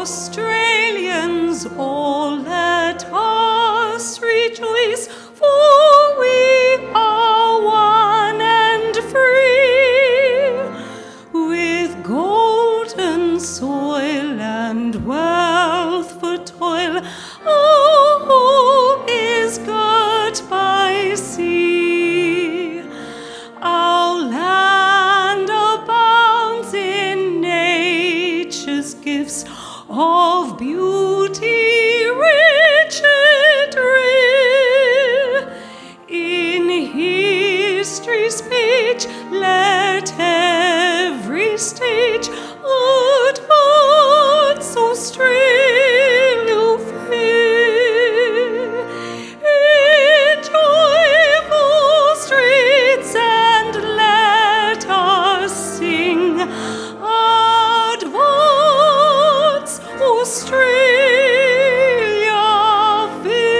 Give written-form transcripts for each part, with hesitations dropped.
Australians, all let us rejoice, for we are one and free, with golden soil and wealth for toil. Our home is girt by sea. Our land abounds in nature's gifts of beauty rich and rare. In history's page let every stage advance Australia fair. In joyful streets and let us sing, advance Australia fair.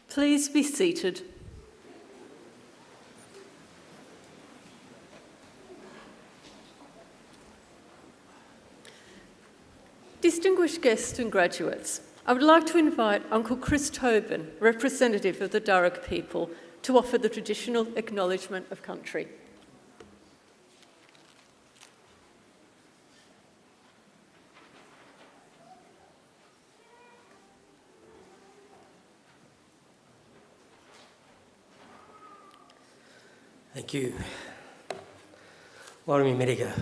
Please be seated. Distinguished guests and graduates, I would like to invite Uncle Chris Tobin, representative of the Darug people, to offer the traditional acknowledgement of country. Thank you. Warami Mediga.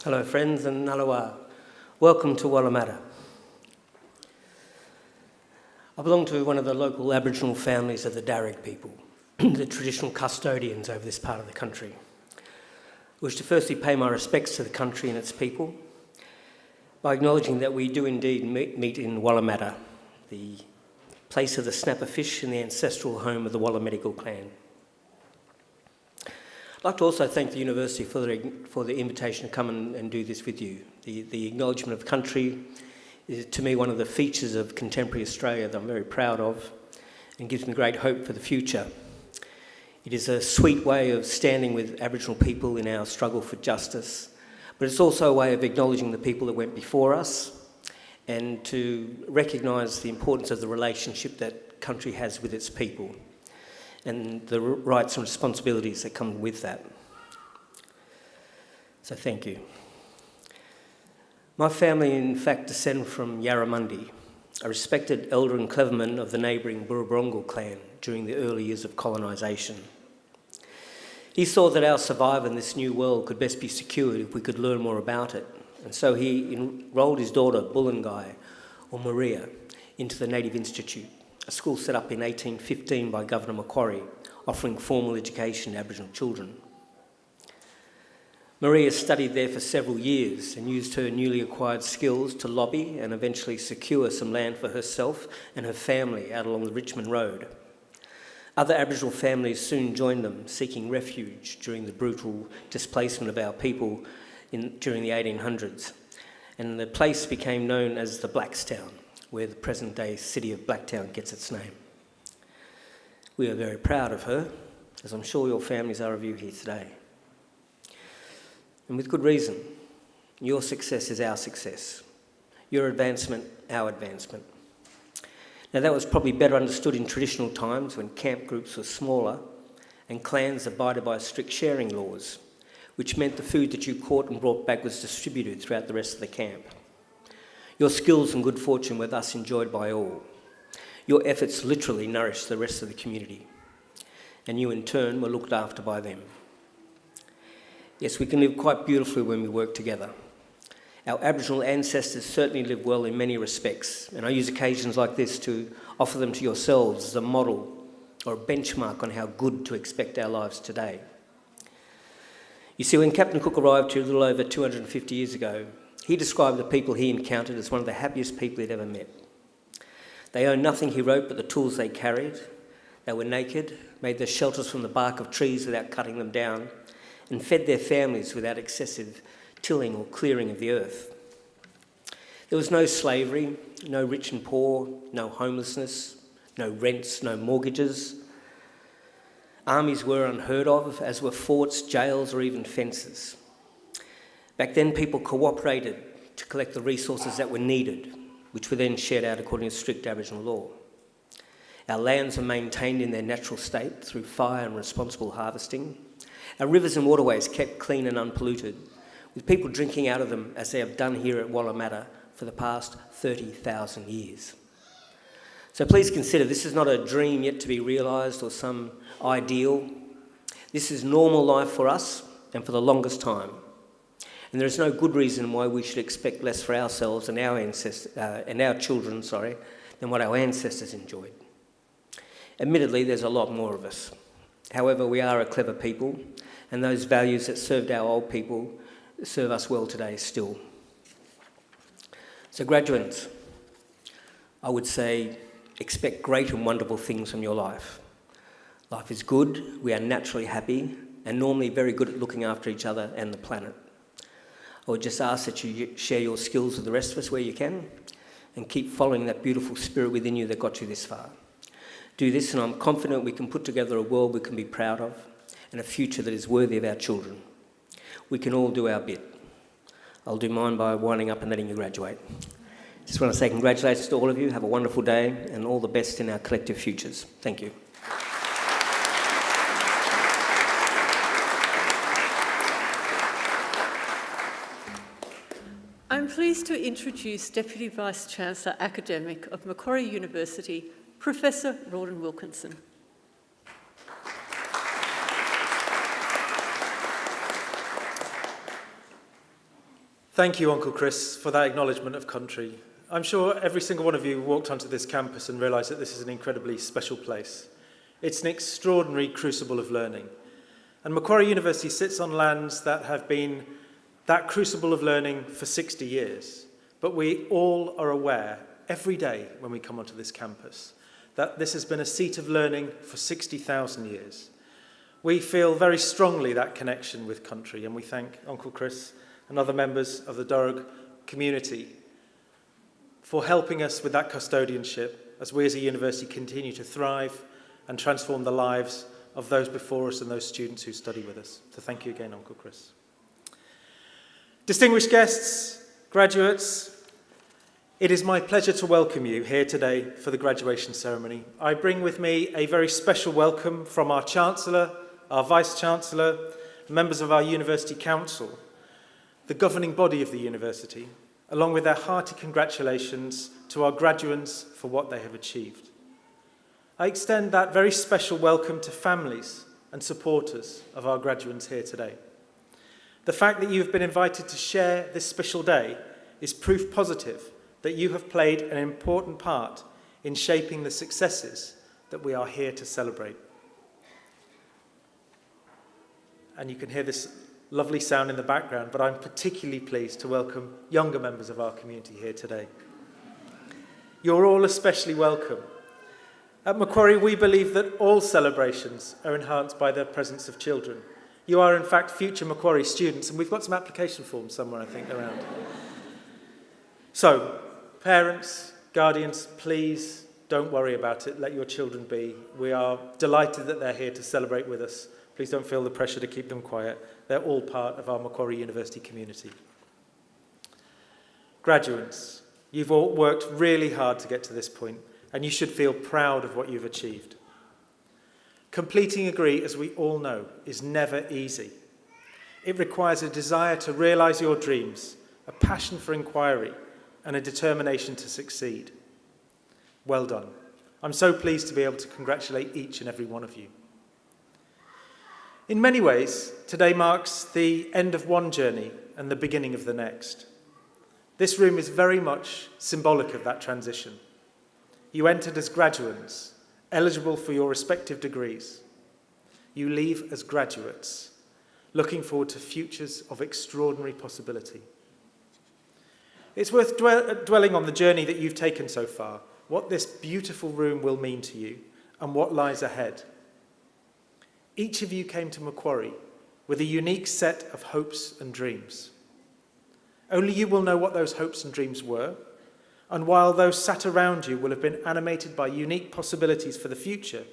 Hello friends and Nalawa. Welcome to Wallamata. I belong to one of the local Aboriginal families of the Darug people, the traditional custodians over this part of the country. I wish to firstly pay my respects to the country and its people by acknowledging that we do indeed meet in Wallamata, the place of the snapper fish and the ancestral home of the Wallametical clan. I'd like to also thank the University for the invitation to come and do this with you. The acknowledgement of country is, to me, one of the features of contemporary Australia that I'm very proud of and gives me great hope for the future. It is a sweet way of standing with Aboriginal people in our struggle for justice, but it's also a way of acknowledging the people that went before us and to recognise the importance of the relationship that country has with its people and the rights and responsibilities that come with that. So thank you. My family, in fact, descend from Yarramundi, a respected elder and cleverman of the neighbouring Burrabrongal clan during the early years of colonisation. He saw that our survival in this new world could best be secured if we could learn more about it, and so he enrolled his daughter, Bullangai, or Maria, into the Native Institute, a school set up in 1815 by Governor Macquarie, offering formal education to Aboriginal children. Maria studied there for several years and used her newly acquired skills to lobby and eventually secure some land for herself and her family out along the Richmond Road. Other Aboriginal families soon joined them, seeking refuge during the brutal displacement of our people during the 1800s, and the place became known as the Blackstown, where the present-day city of Blacktown gets its name. We are very proud of her, as I'm sure your families are of you here today. And with good reason. Your success is our success. Your advancement, our advancement. Now that was probably better understood in traditional times when camp groups were smaller and clans abided by strict sharing laws, which meant the food that you caught and brought back was distributed throughout the rest of the camp. Your skills and good fortune were thus enjoyed by all. Your efforts literally nourished the rest of the community, and you in turn were looked after by them. Yes, we can live quite beautifully when we work together. Our Aboriginal ancestors certainly lived well in many respects, and I use occasions like this to offer them to yourselves as a model or a benchmark on how good to expect our lives today. You see, when Captain Cook arrived here a little over 250 years ago, he described the people he encountered as one of the happiest people he'd ever met. They owned nothing, he wrote, but the tools they carried. They were naked, made their shelters from the bark of trees without cutting them down, and fed their families without excessive tilling or clearing of the earth. There was no slavery, no rich and poor, no homelessness, no rents, no mortgages. Armies were unheard of, as were forts, jails, or even fences. Back then, people cooperated to collect the resources that were needed, which were then shared out according to strict Aboriginal law. Our lands were maintained in their natural state through fire and responsible harvesting. Our rivers and waterways kept clean and unpolluted, with people drinking out of them as they have done here at Wallamata for the past 30,000 years. So please consider, this is not a dream yet to be realised or some ideal. This is normal life for us and for the longest time. And there is no good reason why we should expect less for ourselves and our children, than what our ancestors enjoyed. Admittedly, there's a lot more of us. However, we are a clever people, and those values that served our old people serve us well today still. So graduates, I would say expect great and wonderful things from your life. Life is good, we are naturally happy, and normally very good at looking after each other and the planet. I would just ask that you share your skills with the rest of us where you can, and keep following that beautiful spirit within you that got you this far. Do this, and I'm confident we can put together a world we can be proud of, and a future that is worthy of our children. We can all do our bit. I'll do mine by winding up and letting you graduate. Just want to say congratulations to all of you. Have a wonderful day, and all the best in our collective futures. Thank you. I'm pleased to introduce Deputy Vice-Chancellor Academic of Macquarie University, Professor Rawdon Wilkinson. Thank you, Uncle Chris, for that acknowledgement of country. I'm sure every single one of you walked onto this campus and realised that this is an incredibly special place. It's an extraordinary crucible of learning. And Macquarie University sits on lands that have been that crucible of learning for 60 years. But we all are aware, every day when we come onto this campus, that this has been a seat of learning for 60,000 years. We feel very strongly that connection with country, and we thank Uncle Chris and other members of the Durham community for helping us with that custodianship as we as a university continue to thrive and transform the lives of those before us and those students who study with us. So thank you again, Uncle Chris. Distinguished guests, graduates, it is my pleasure to welcome you here today for the graduation ceremony. I bring with me a very special welcome from our Chancellor, our Vice-Chancellor, members of our University Council, the governing body of the university, along with their hearty congratulations to our graduates for what they have achieved. I extend that very special welcome to families and supporters of our graduates here today. The fact that you have been invited to share this special day is proof positive that you have played an important part in shaping the successes that we are here to celebrate. And you can hear this lovely sound in the background, but I'm particularly pleased to welcome younger members of our community here today. You're all especially welcome. At Macquarie, we believe that all celebrations are enhanced by the presence of children. You are, in fact, future Macquarie students, and we've got some application forms somewhere, I think, around. So, parents, guardians, please don't worry about it. Let your children be. We are delighted that they're here to celebrate with us. Please don't feel the pressure to keep them quiet. They're all part of our Macquarie University community. Graduates, you've all worked really hard to get to this point, and you should feel proud of what you've achieved. Completing a degree, as we all know, is never easy. It requires a desire to realise your dreams, a passion for inquiry, and a determination to succeed. Well done. I'm so pleased to be able to congratulate each and every one of you. In many ways, today marks the end of one journey and the beginning of the next. This room is very much symbolic of that transition. You entered as graduates, eligible for your respective degrees. You leave as graduates, looking forward to futures of extraordinary possibility. It's worth dwelling on the journey that you've taken so far, what this beautiful room will mean to you, and what lies ahead. Each of you came to Macquarie with a unique set of hopes and dreams. Only you will know what those hopes and dreams were, and while those sat around you will have been animated by unique possibilities for the future,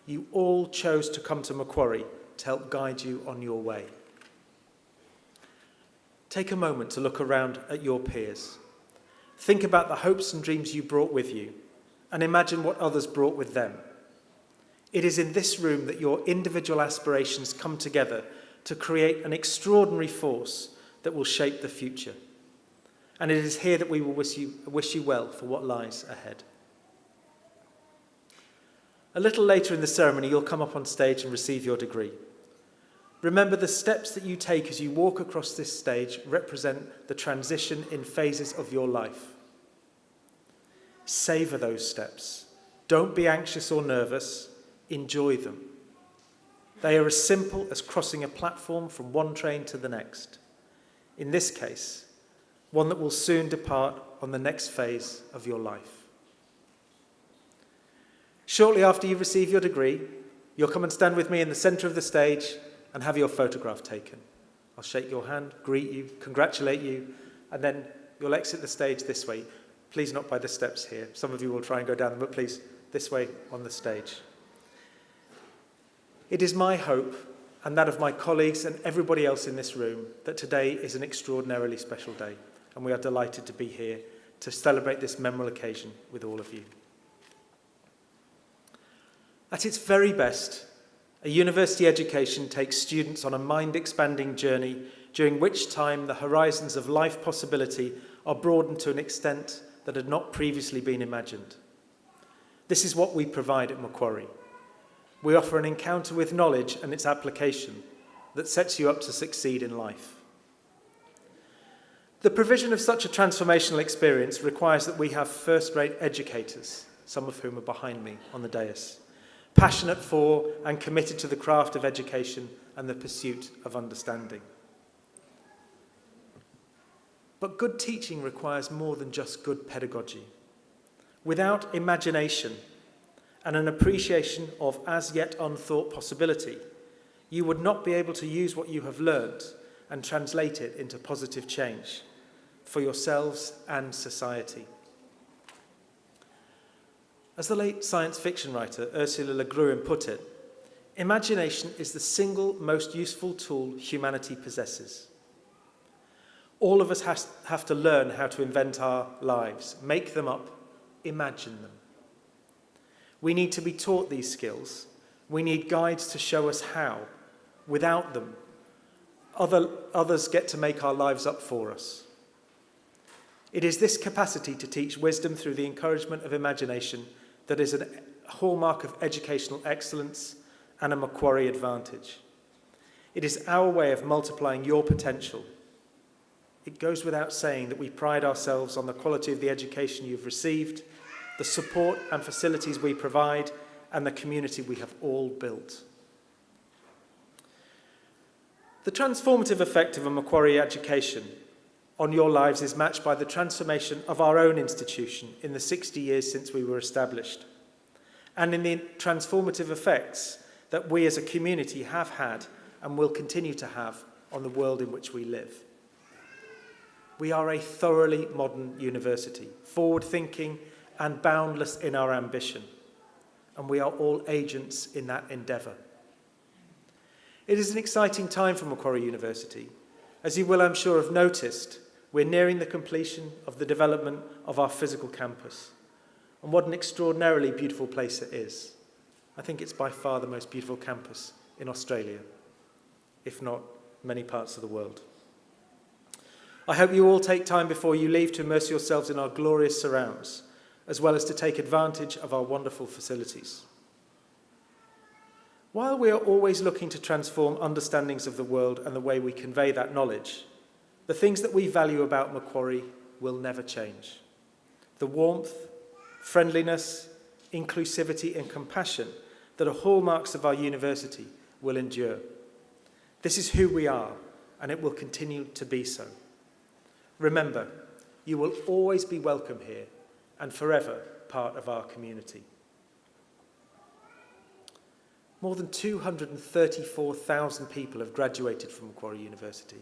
you all chose to come to Macquarie to help guide you on your way. Take a moment to look around at your peers. Think about the hopes and dreams you brought with you, and imagine what others brought with them. It is in this room that your individual aspirations come together to create an extraordinary force that will shape the future. And it is here that we will wish you well for what lies ahead. A little later in the ceremony, you'll come up on stage and receive your degree. Remember, the steps that you take as you walk across this stage represent the transition in phases of your life. Savour those steps. Don't be anxious or nervous. Enjoy them. They are as simple as crossing a platform from one train to the next. In this case, one that will soon depart on the next phase of your life. Shortly after you receive your degree, you'll come and stand with me in the centre of the stage and have your photograph taken. I'll shake your hand, greet you, congratulate you, and then you'll exit the stage this way. Please not by the steps here. Some of you will try and go down them, but please, this way on the stage. It is my hope, and that of my colleagues and everybody else in this room, that today is an extraordinarily special day, and we are delighted to be here to celebrate this memorable occasion with all of you. At its very best, a university education takes students on a mind-expanding journey during which time the horizons of life possibility are broadened to an extent that had not previously been imagined. This is what we provide at Macquarie. We offer an encounter with knowledge and its application that sets you up to succeed in life. The provision of such a transformational experience requires that we have first-rate educators, some of whom are behind me on the dais, passionate for and committed to the craft of education and the pursuit of understanding. But good teaching requires more than just good pedagogy. Without imagination and an appreciation of as yet unthought possibility, you would not be able to use what you have learnt and translate it into positive change for yourselves and society. As the late science fiction writer Ursula Le Guin put it, imagination is the single most useful tool humanity possesses. All of us have to learn how to invent our lives, make them up, imagine them. We need to be taught these skills. We need guides to show us how. Without them, others get to make our lives up for us. It is this capacity to teach wisdom through the encouragement of imagination that is a hallmark of educational excellence and a Macquarie advantage. It is our way of multiplying your potential. It goes without saying that we pride ourselves on the quality of the education you've received, the support and facilities we provide, and the community we have all built. The transformative effect of a Macquarie education on your lives is matched by the transformation of our own institution in the 60 years since we were established, and in the transformative effects that we as a community have had and will continue to have on the world in which we live. We are a thoroughly modern university, forward-thinking and boundless in our ambition, and we are all agents in that endeavour. It is an exciting time for Macquarie University. As you will, I'm sure, have noticed, we're nearing the completion of the development of our physical campus. And what an extraordinarily beautiful place it is. I think it's by far the most beautiful campus in Australia, if not many parts of the world. I hope you all take time before you leave to immerse yourselves in our glorious surrounds, as well as to take advantage of our wonderful facilities. While we are always looking to transform understandings of the world and the way we convey that knowledge, the things that we value about Macquarie will never change. The warmth, friendliness, inclusivity and compassion that are hallmarks of our university will endure. This is who we are, and it will continue to be so. Remember, you will always be welcome here and forever part of our community. More than 234,000 people have graduated from Macquarie University.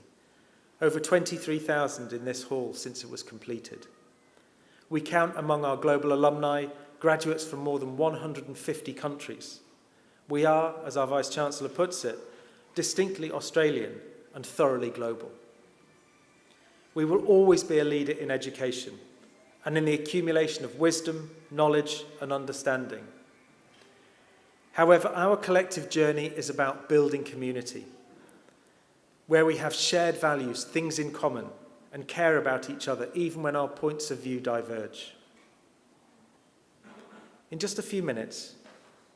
over 23,000 in this hall since it was completed. We count among our global alumni graduates from more than 150 countries. We are, as our Vice-Chancellor puts it, distinctly Australian and thoroughly global. We will always be a leader in education and in the accumulation of wisdom, knowledge and understanding. However, our collective journey is about building community, where we have shared values, things in common, and care about each other, even when our points of view diverge. In just a few minutes,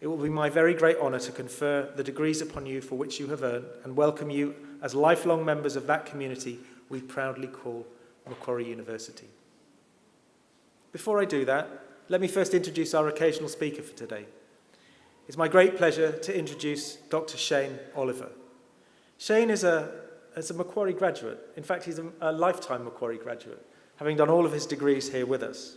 it will be my very great honour to confer the degrees upon you for which you have earned and welcome you as lifelong members of that community we proudly call Macquarie University. Before I do that, let me first introduce our occasional speaker for today. It's my great pleasure to introduce Dr. Shane Oliver. Shane is a Macquarie graduate. In fact, he's a lifetime Macquarie graduate, having done all of his degrees here with us.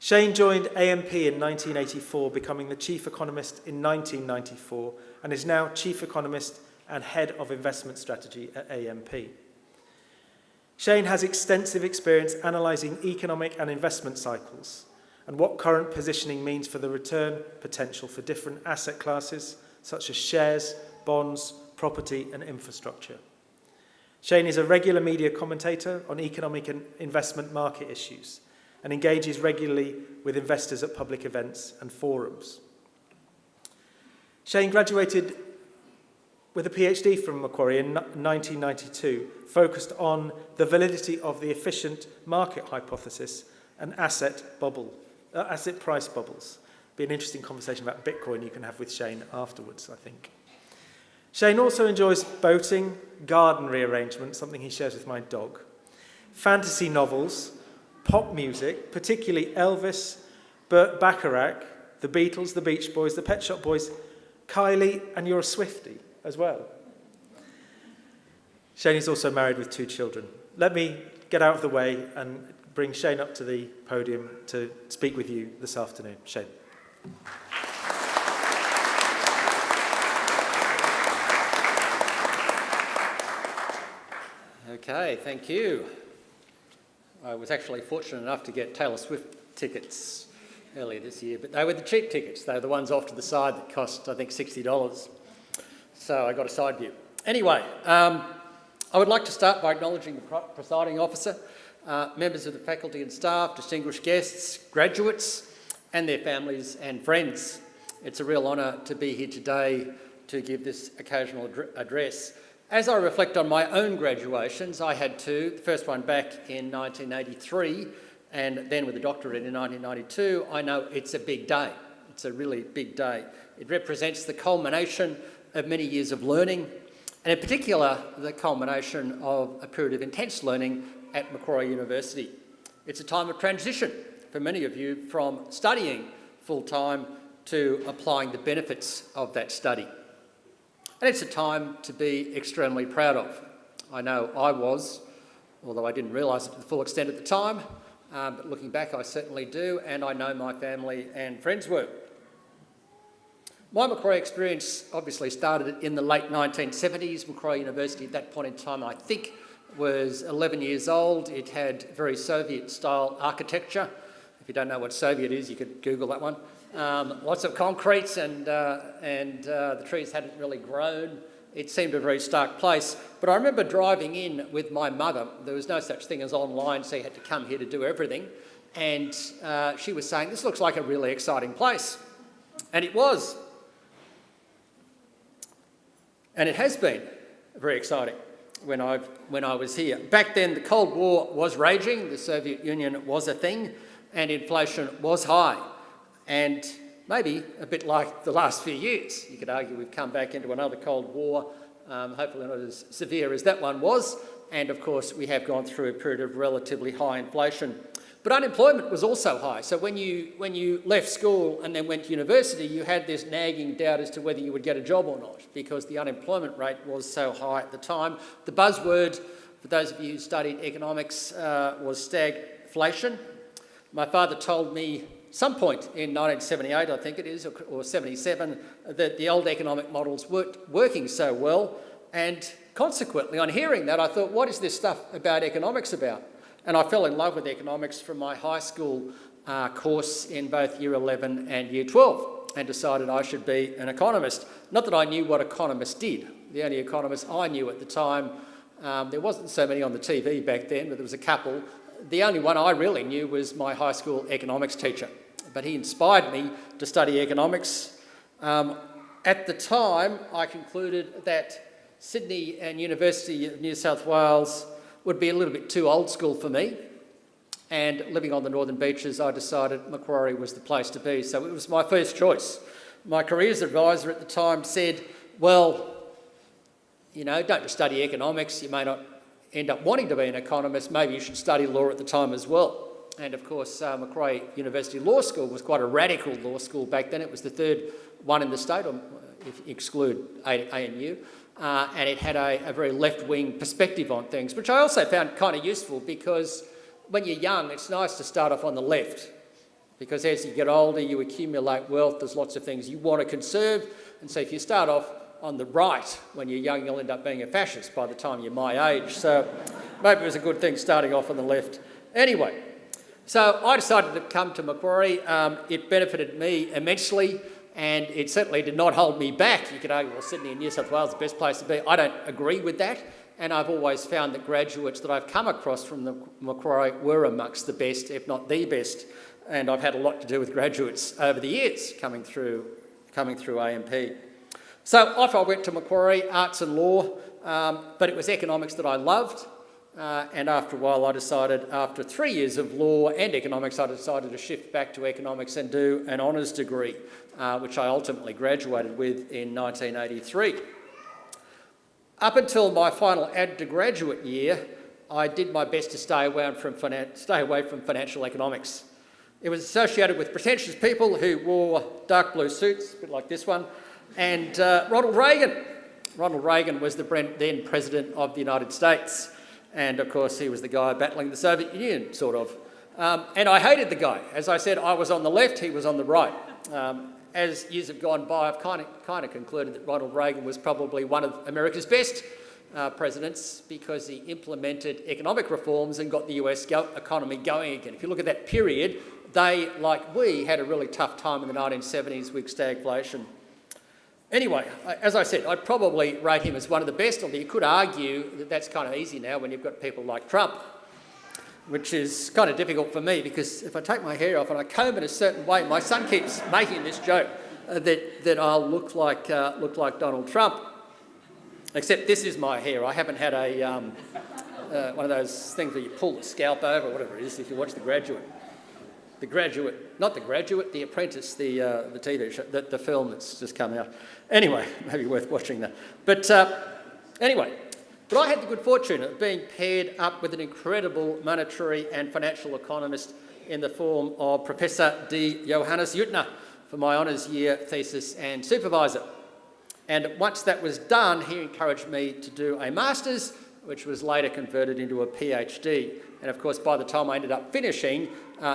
Shane joined AMP in 1984, becoming the chief economist in 1994, and is now chief economist and head of investment strategy at AMP. Shane has extensive experience analysing economic and investment cycles and what current positioning means for the return potential for different asset classes, such as shares, bonds, property and infrastructure. Shane is a regular media commentator on economic and investment market issues and engages regularly with investors at public events and forums. Shane graduated with a PhD from Macquarie in 1992, focused on the validity of the efficient market hypothesis and asset price bubbles. Be an interesting conversation about Bitcoin you can have with Shane afterwards, I think. Shane also enjoys boating, garden rearrangement, something he shares with my dog, fantasy novels, pop music, particularly Elvis, Burt Bacharach, the Beatles, the Beach Boys, the Pet Shop Boys, Kylie, and you're a Swiftie as well. Shane is also married with 2 children. Let me get out of the way and bring Shane up to the podium to speak with you this afternoon. Shane. Okay, thank you. I was actually fortunate enough to get Taylor Swift tickets earlier this year, but they were the cheap tickets. They were the ones off to the side that cost, I think, $60. So I got a side view. Anyway, I would like to start by acknowledging the presiding officer, members of the faculty and staff, distinguished guests, graduates, and their families and friends. It's a real honour to be here today to give this occasional address. As I reflect on my own graduations, I had 2, the first one back in 1983 and then with a doctorate in 1992, I know it's a big day. It's a really big day. It represents the culmination of many years of learning, and in particular, the culmination of a period of intense learning at Macquarie University. It's a time of transition for many of you from studying full-time to applying the benefits of that study. And it's a time to be extremely proud of. I know I was, although I didn't realise it to the full extent at the time, but looking back I certainly do, and I know my family and friends were. My Macquarie experience obviously started in the late 1970s. Macquarie University at that point in time, I think, was 11 years old. It had very Soviet-style architecture. If you don't know what Soviet is, you could Google that one. Lots of concrete and the trees hadn't really grown. It seemed a very stark place. But I remember driving in with my mother. There was no such thing as online, so you had to come here to do everything. And she was saying, this looks like a really exciting place. And it was. And it has been very exciting when I was here. Back then, the Cold War was raging, the Soviet Union was a thing, and inflation was high. And maybe a bit like the last few years. You could argue we've come back into another Cold War, hopefully not as severe as that one was. And of course, we have gone through a period of relatively high inflation. But unemployment was also high. So when you left school and then went to university, you had this nagging doubt as to whether you would get a job or not, because the unemployment rate was so high at the time. The buzzword, for those of you who studied economics, was stagflation. My father told me some point in 1978, I think it is, or 77, that the old economic models weren't working so well, And consequently, on hearing that, I thought, what is this stuff about economics about? And I fell in love with economics from my high school course in both Year 11 and Year 12, and decided I should be an economist. Not that I knew what economists did. The only economists I knew at the time, there wasn't so many on the TV back then, but there was a couple. The only one I really knew was my high school economics teacher. But he inspired me to study economics. At the time, I concluded that Sydney and University of New South Wales would be a little bit too old school for me. And living on the northern beaches, I decided Macquarie was the place to be. So it was my first choice. My careers advisor at the time said, well, you know, don't just study economics. You may not end up wanting to be an economist. Maybe you should study law at the time as well. And of course, Macquarie University Law School was quite a radical law school back then. It was the third one in the state, if you exclude ANU. And it had a very left-wing perspective on things, which I also found kind of useful, because when you're young, it's nice to start off on the left, because as you get older, you accumulate wealth. There's lots of things you want to conserve. And so if you start off on the right when you're young, you'll end up being a fascist by the time you're my age. So maybe it was a good thing starting off on the left. Anyway, so I decided to come to Macquarie. It benefited me immensely, and it certainly did not hold me back. You could argue, well, Sydney and New South Wales is the best place to be. I don't agree with that. And I've always found that graduates that I've come across from the Macquarie were amongst the best, if not the best. And I've had a lot to do with graduates over the years coming through AMP. So off I went to Macquarie, arts and law, but it was economics that I loved. And after a while, I decided, after 3 years of law and economics, I decided to shift back to economics and do an honours degree, which I ultimately graduated with in 1983. Up until my final undergraduate year, I did my best to stay away from financial economics. It was associated with pretentious people who wore dark blue suits, a bit like this one, and Ronald Reagan. Ronald Reagan was the then President of the United States. And of course, he was the guy battling the Soviet Union, sort of. And I hated the guy. As I said, I was on the left, he was on the right. As years have gone by, I've kind of concluded that Ronald Reagan was probably one of America's best presidents, because he implemented economic reforms and got the US economy going again. If you look at that period, they, like we, had a really tough time in the 1970s with stagflation. Anyway, as I said, I'd probably rate him as one of the best, although you could argue that that's kind of easy now when you've got people like Trump, which is kind of difficult for me, because if I take my hair off and I comb it a certain way, my son keeps making this joke that I'll look like Donald Trump. Except this is my hair. I haven't had one of those things where you pull the scalp over, or whatever it is, if you watch The Graduate. Not The Graduate, The Apprentice, the TV show, the film that's just come out. Anyway, maybe worth watching that. But anyway, but I had the good fortune of being paired up with an incredible monetary and financial economist in the form of Professor D. Johannes Jutner for my honours year thesis and supervisor. And once that was done, he encouraged me to do a master's, which was later converted into a PhD. And of course, by the time I ended up finishing,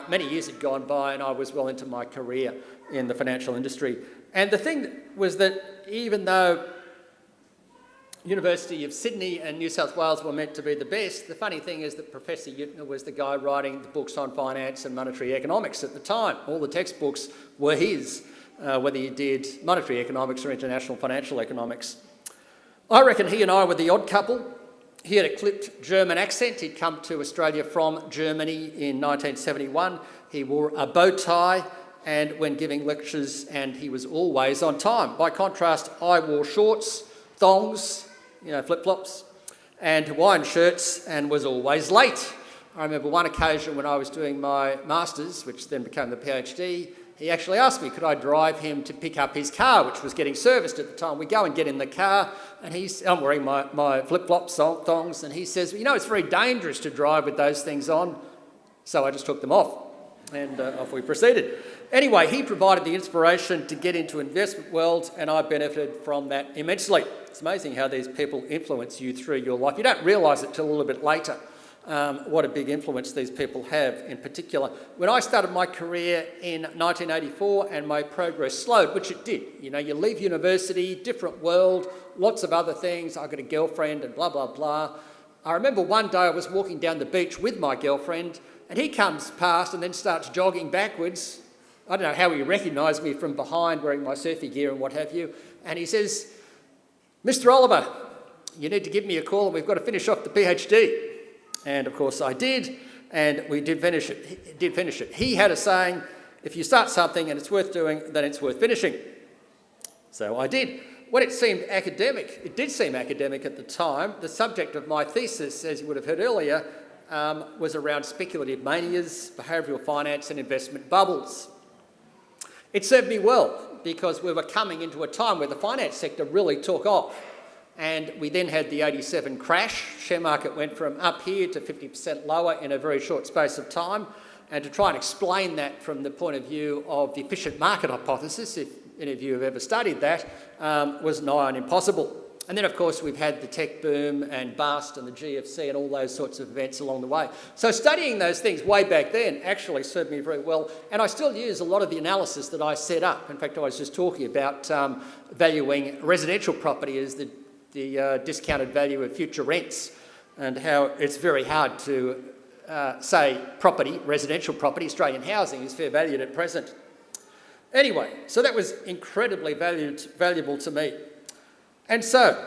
many years had gone by and I was well into my career in the financial industry. And the thing was that even though University of Sydney and New South Wales were meant to be the best, the funny thing is that Professor Jutner was the guy writing the books on finance and monetary economics at the time. All the textbooks were his, whether you did monetary economics or international financial economics. I reckon he and I were the odd couple. He had a clipped German accent. He'd come to Australia from Germany in 1971. He wore a bow tie and when giving lectures, and he was always on time. By contrast, I wore shorts, thongs, flip-flops, and Hawaiian shirts, and was always late. I remember one occasion when I was doing my master's, which then became the PhD, he actually asked me, could I drive him to pick up his car, which was getting serviced at the time. We go and get in the car, and I'm wearing my flip-flops, thongs, and he says, it's very dangerous to drive with those things on. So I just took them off, and off we proceeded. Anyway, he provided the inspiration to get into investment world, and I benefited from that immensely. It's amazing how these people influence you through your life. You don't realise it till a little bit later. what a big influence these people have in particular. When I started my career in 1984 and my progress slowed, which it did, you know, you leave university, different world, lots of other things, I got a girlfriend and blah, blah, blah. I remember one day I was walking down the beach with my girlfriend and he comes past and then starts jogging backwards. I don't know how he recognised me from behind wearing my surfy gear and what have you. And he says, "Mr. Oliver, you need to give me a call and we've got to finish off the PhD." And of course I did, and we did finish it. He had a saying, if you start something and it's worth doing, then it's worth finishing. So I did. When it seemed academic, it did seem academic at the time. The subject of my thesis, as you would have heard earlier, was around speculative manias, behavioural finance and investment bubbles. It served me well because we were coming into a time where the finance sector really took off. And we then had the 87 crash. Share market went from up here to 50% lower in a very short space of time. And to try and explain that from the point of view of the efficient market hypothesis, if any of you have ever studied that, was nigh on impossible. And then, of course, we've had the tech boom and bust and the GFC and all those sorts of events along the way. So studying those things way back then actually served me very well. And I still use a lot of the analysis that I set up. In fact, I was just talking about valuing residential property as the discounted value of future rents and how it's very hard to say residential property, Australian housing is fair valued at present. Anyway, so that was incredibly valuable to me. And so,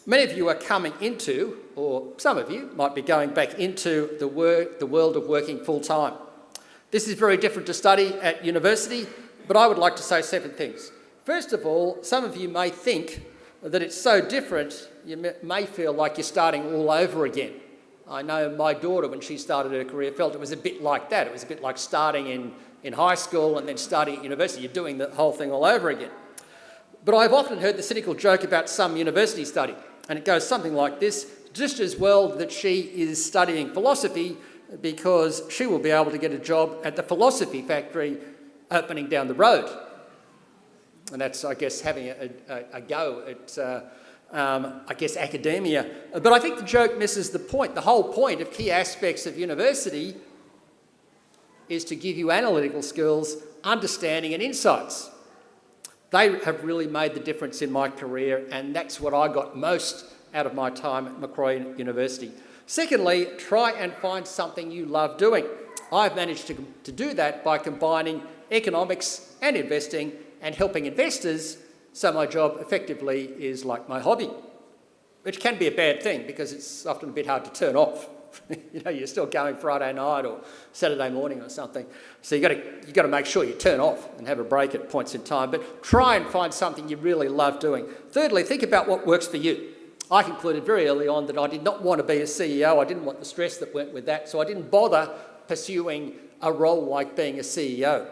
many of you are coming into, or some of you might be going back into the world of working full-time. This is very different to study at university, but I would like to say 7 things. First of all, some of you may think that it's so different, you may feel like you're starting all over again. I know my daughter, when she started her career, felt it was a bit like that. It was a bit like starting in high school and then starting at university. You're doing the whole thing all over again. But I've often heard the cynical joke about some university study, and it goes something like this: just as well that she is studying philosophy because she will be able to get a job at the philosophy factory opening down the road. And that's, I guess, having a go at, academia. But I think the joke misses the point. The whole point of key aspects of university is to give you analytical skills, understanding and insights. They have really made the difference in my career, and that's what I got most out of my time at Macquarie University. Secondly, try and find something you love doing. I've managed to do that by combining economics and investing and helping investors, so my job effectively is like my hobby, which can be a bad thing because it's often a bit hard to turn off. You know, you're still going Friday night or Saturday morning or something. So you've got to make sure you turn off and have a break at points in time, but try and find something you really love doing. Thirdly, think about what works for you. I concluded very early on that I did not want to be a CEO. I didn't want the stress that went with that, so I didn't bother pursuing a role like being a CEO.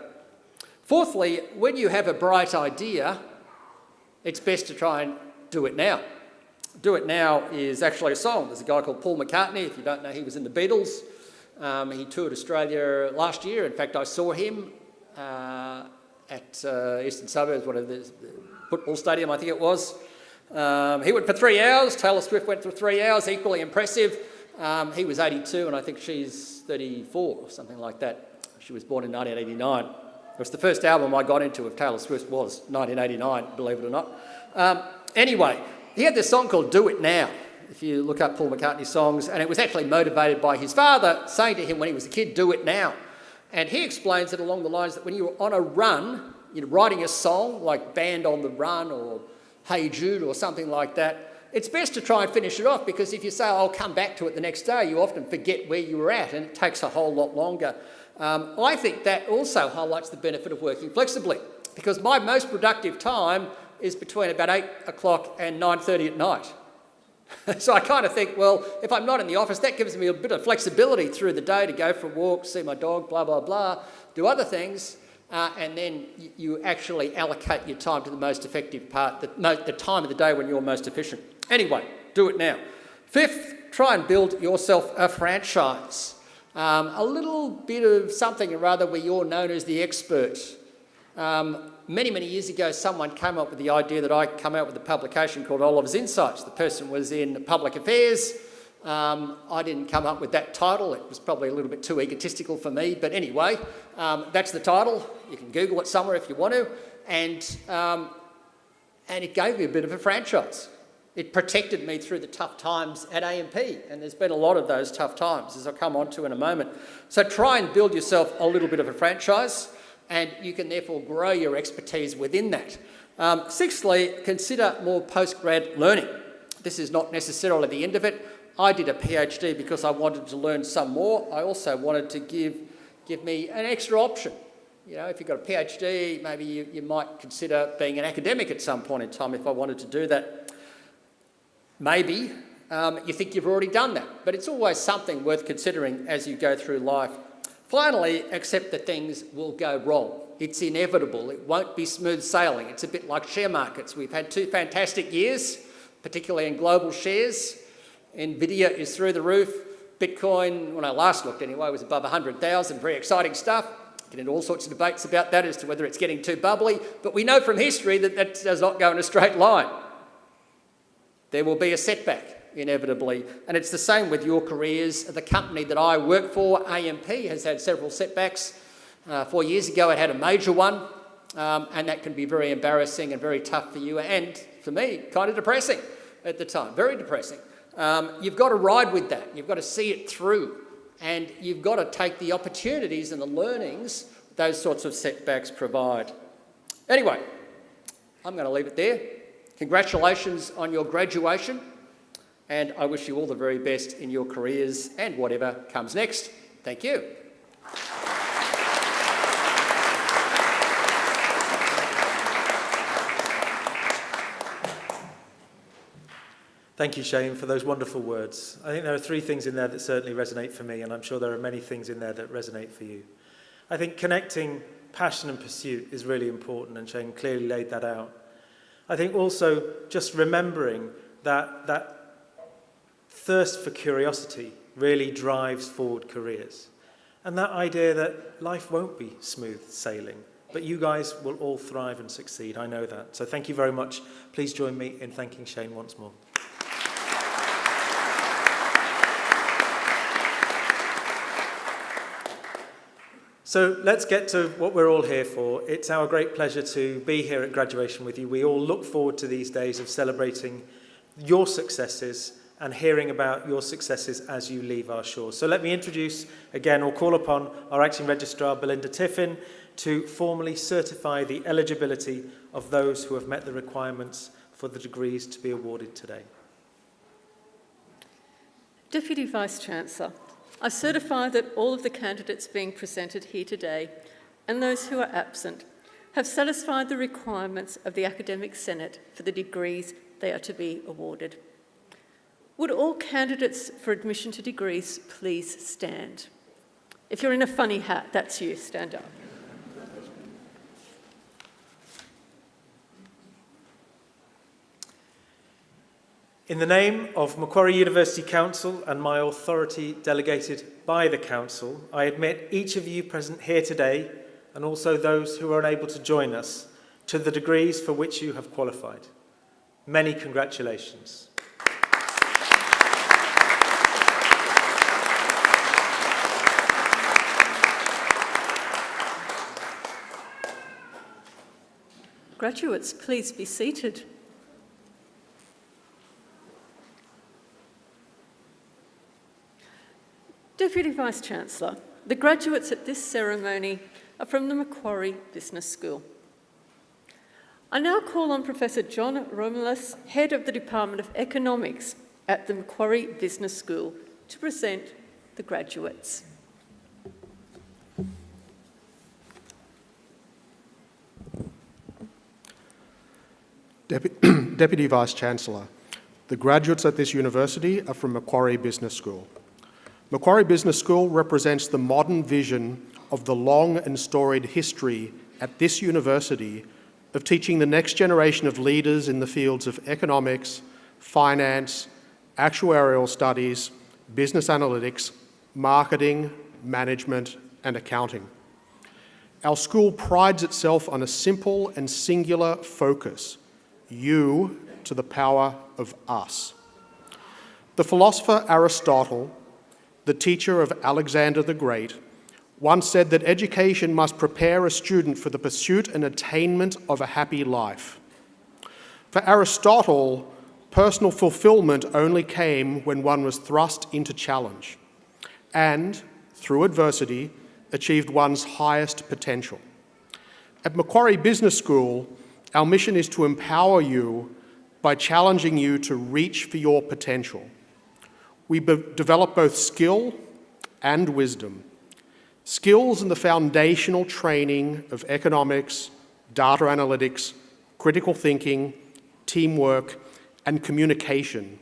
Fourthly, when you have a bright idea, it's best to try and do it now. Do It Now is actually a song. There's a guy called Paul McCartney. If you don't know, he was in the Beatles. He toured Australia last year. In fact, I saw him at Eastern Suburbs, whatever the football stadium, I think it was. He went for 3 hours. Taylor Swift went for 3 hours, equally impressive. He was 82 and I think she's 34 or something like that. She was born in 1989. It was the first album I got into of Taylor Swift was 1989, believe it or not. Anyway, he had this song called Do It Now, if you look up Paul McCartney's songs, and it was actually motivated by his father saying to him when he was a kid, do it now. And he explains it along the lines that when you're on a run, you're writing a song like Band on the Run or Hey Jude or something like that, it's best to try and finish it off, because if you say, I'll come back to it the next day, you often forget where you were at and it takes a whole lot longer. I think that also highlights the benefit of working flexibly, because my most productive time is between about 8 o'clock and 9:30 at night. So I kind of think, well, if I'm not in the office, that gives me a bit of flexibility through the day to go for a walk, see my dog, blah, blah, blah, do other things, and then you actually allocate your time to the most effective part, the time of the day when you're most efficient. Anyway, do it now. Fifth, try and build yourself a franchise. A little bit of something or other where you're known as the expert. Many, many years ago, someone came up with the idea that I come out with a publication called Oliver's Insights. The person was in public affairs, I didn't come up with that title. It was probably a little bit too egotistical for me. But anyway, that's the title. You can Google it somewhere if you want to. And it gave me a bit of a franchise. It protected me through the tough times at AMP. And there's been a lot of those tough times, as I'll come on to in a moment. So try and build yourself a little bit of a franchise, and you can therefore grow your expertise within that. Sixthly, consider more postgrad learning. This is not necessarily the end of it. I did a PhD because I wanted to learn some more. I also wanted to give me an extra option. You know, if you've got a PhD, maybe you might consider being an academic at some point in time if I wanted to do that. Maybe you think you've already done that, but it's always something worth considering as you go through life. Finally, accept that things will go wrong. It's inevitable. It won't be smooth sailing. It's a bit like share markets. We've had 2 fantastic years, particularly in global shares. Nvidia is through the roof. Bitcoin, when I last looked anyway, was above 100,000. Very exciting stuff. Get into all sorts of debates about that as to whether it's getting too bubbly. But we know from history that that does not go in a straight line. There will be a setback, inevitably. And it's the same with your careers. The company that I work for, AMP, has had several setbacks. 4 years ago, it had a major one. And that can be very embarrassing and very tough for you. And for me, kind of depressing at the time. Very depressing. You've got to ride with that. You've got to see it through. And you've got to take the opportunities and the learnings those sorts of setbacks provide. Anyway, I'm going to leave it there. Congratulations on your graduation, and I wish you all the very best in your careers and whatever comes next. Thank you. Thank you, Shane, for those wonderful words. I think there are 3 things in there that certainly resonate for me, and I'm sure there are many things in there that resonate for you. I think connecting passion and pursuit is really important, and Shane clearly laid that out. I think also just remembering that thirst for curiosity really drives forward careers. And that idea that life won't be smooth sailing, but you guys will all thrive and succeed. I know that. So thank you very much. Please join me in thanking Shane once more. So let's get to what we're all here for. It's our great pleasure to be here at graduation with you. We all look forward to these days of celebrating your successes and hearing about your successes as you leave our shores. So let me introduce again, or call upon our acting registrar, Belinda Tiffin, to formally certify the eligibility of those who have met the requirements for the degrees to be awarded today. Deputy Vice-Chancellor, I certify that all of the candidates being presented here today and those who are absent have satisfied the requirements of the Academic Senate for the degrees they are to be awarded. Would all candidates for admission to degrees please stand? If you're in a funny hat, that's you. Stand up. In the name of Macquarie University Council and my authority delegated by the Council, I admit each of you present here today, and also those who are unable to join us, to the degrees for which you have qualified. Many congratulations. Graduates, please be seated. Deputy Vice-Chancellor, the graduates at this ceremony are from the Macquarie Business School. I now call on Professor John Romulus, Head of the Department of Economics at the Macquarie Business School, to present the graduates. Deputy Vice-Chancellor, the graduates at this university are from Macquarie Business School. Macquarie Business School represents the modern vision of the long and storied history at this university of teaching the next generation of leaders in the fields of economics, finance, actuarial studies, business analytics, marketing, management, and accounting. Our school prides itself on a simple and singular focus: you to the power of us. The philosopher Aristotle, the teacher of Alexander the Great, once said that education must prepare a student for the pursuit and attainment of a happy life. For Aristotle, personal fulfillment only came when one was thrust into challenge and, through adversity, achieved one's highest potential. At Macquarie Business School, our mission is to empower you by challenging you to reach for your potential. We develop both skill and wisdom. Skills in the foundational training of economics, data analytics, critical thinking, teamwork, and communication,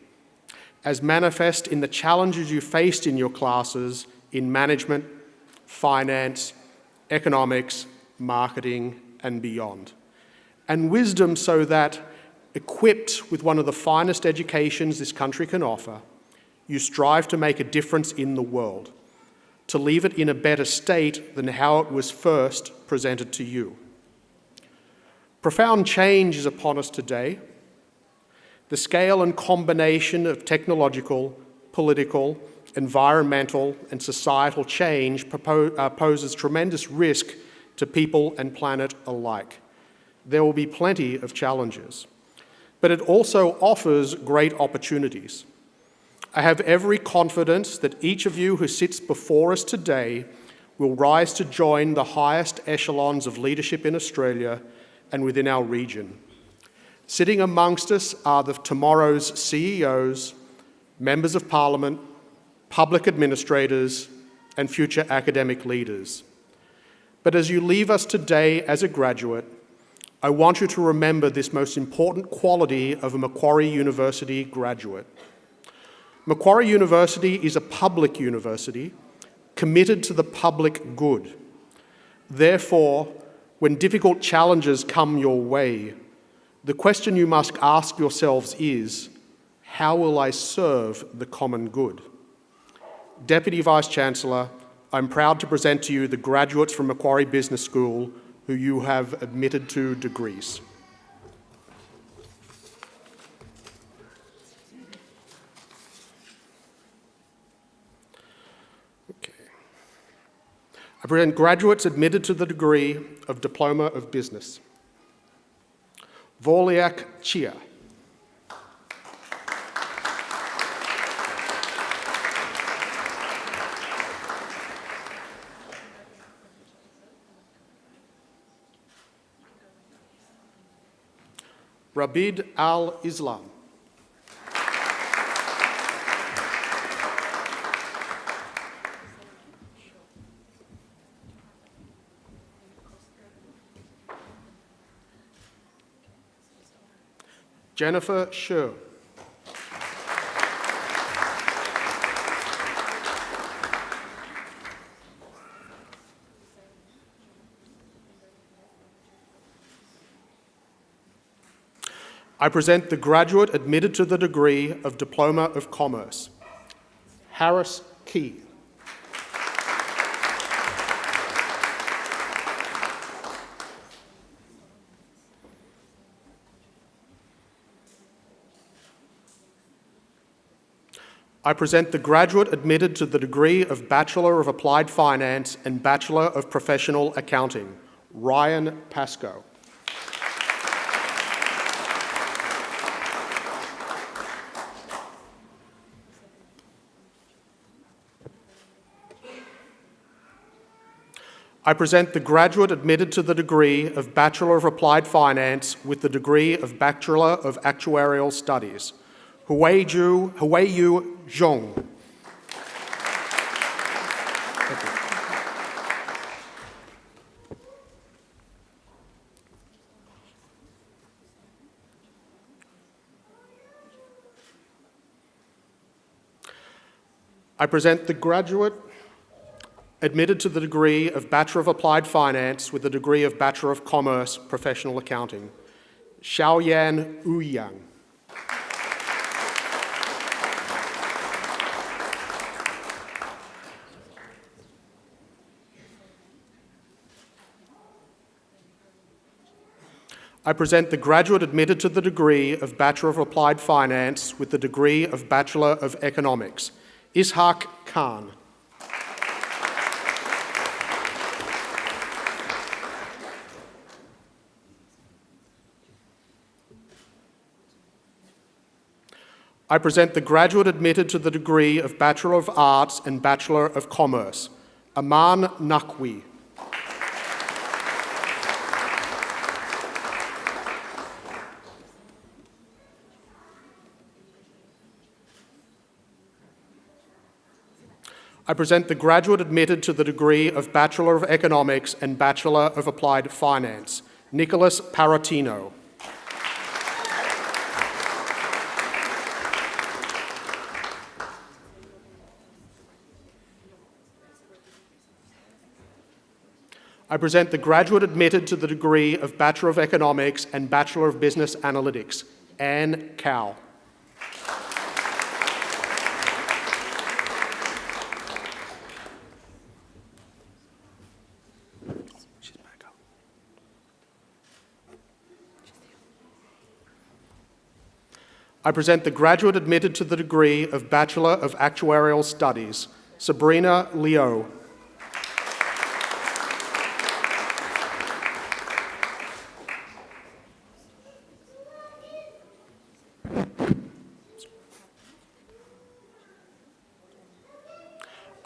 as manifest in the challenges you faced in your classes in management, finance, economics, marketing, and beyond. And wisdom so that, equipped with one of the finest educations this country can offer, you strive to make a difference in the world, to leave it in a better state than how it was first presented to you. Profound change is upon us today. The scale and combination of technological, political, environmental, and societal change poses tremendous risk to people and planet alike. There will be plenty of challenges, but it also offers great opportunities. I have every confidence that each of you who sits before us today will rise to join the highest echelons of leadership in Australia and within our region. Sitting amongst us are tomorrow's CEOs, members of Parliament, public administrators, and future academic leaders. But as you leave us today as a graduate, I want you to remember this most important quality of a Macquarie University graduate. Macquarie University is a public university committed to the public good. Therefore, when difficult challenges come your way, the question you must ask yourselves is, how will I serve the common good? Deputy Vice-Chancellor, I'm proud to present to you the graduates from Macquarie Business School who you have admitted to degrees. I present graduates admitted to the degree of Diploma of Business. Vorliak Chia. Rabid Al-Islam. Jennifer Sher. I present the graduate admitted to the degree of Diploma of Commerce, Harris Key. I present the graduate admitted to the degree of Bachelor of Applied Finance and Bachelor of Professional Accounting, Ryan Pascoe. I present the graduate admitted to the degree of Bachelor of Applied Finance with the degree of Bachelor of Actuarial Studies, Huiyu Zhong. I present the graduate admitted to the degree of Bachelor of Applied Finance with the degree of Bachelor of Commerce, Professional Accounting, Xiaoyan Ouyang. I present the graduate admitted to the degree of Bachelor of Applied Finance with the degree of Bachelor of Economics, Ishaq Khan. I present the graduate admitted to the degree of Bachelor of Arts and Bachelor of Commerce, Aman Naqvi. I present the graduate admitted to the degree of Bachelor of Economics and Bachelor of Applied Finance, Nicholas Paratino. I present the graduate admitted to the degree of Bachelor of Economics and Bachelor of Business Analytics, Anne Cow. I present the graduate admitted to the degree of Bachelor of Actuarial Studies, Sabrina Leo.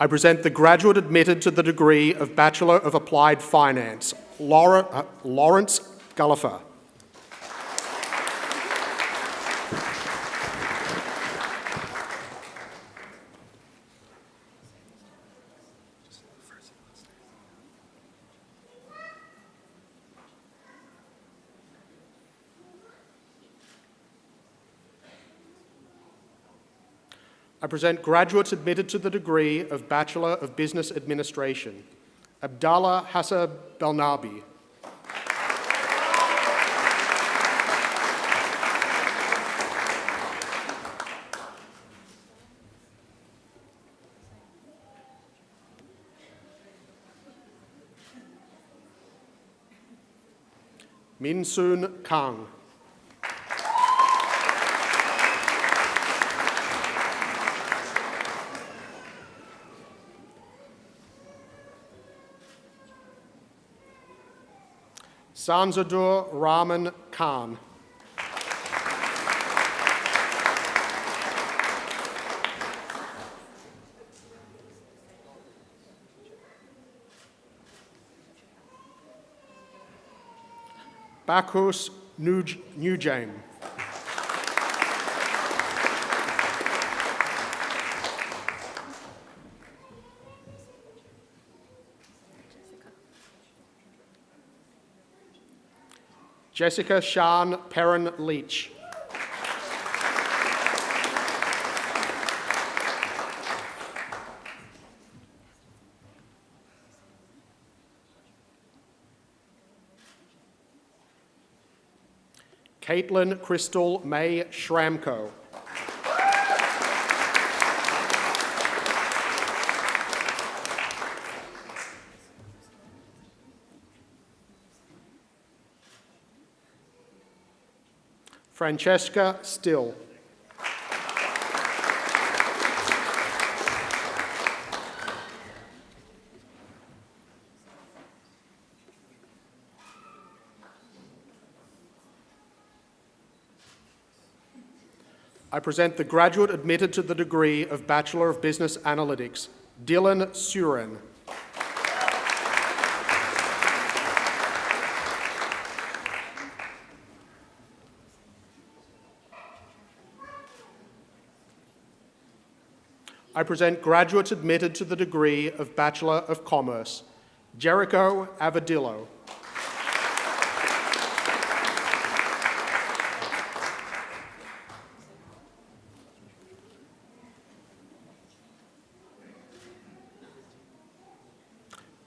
I present the graduate admitted to the degree of Bachelor of Applied Finance, Lawrence Gullifer. I present graduates admitted to the degree of Bachelor of Business Administration, Abdallah Hassan Belnabi. Min Soon Kang. Sanzadur Rahman Khan. Bakhus Nujame. Jessica Shan Perrin Leach. Caitlin Crystal May Schramko. Francesca Still. I present the graduate admitted to the degree of Bachelor of Business Analytics, Dylan Surin. I present graduates admitted to the degree of Bachelor of Commerce, Jericho Avadillo.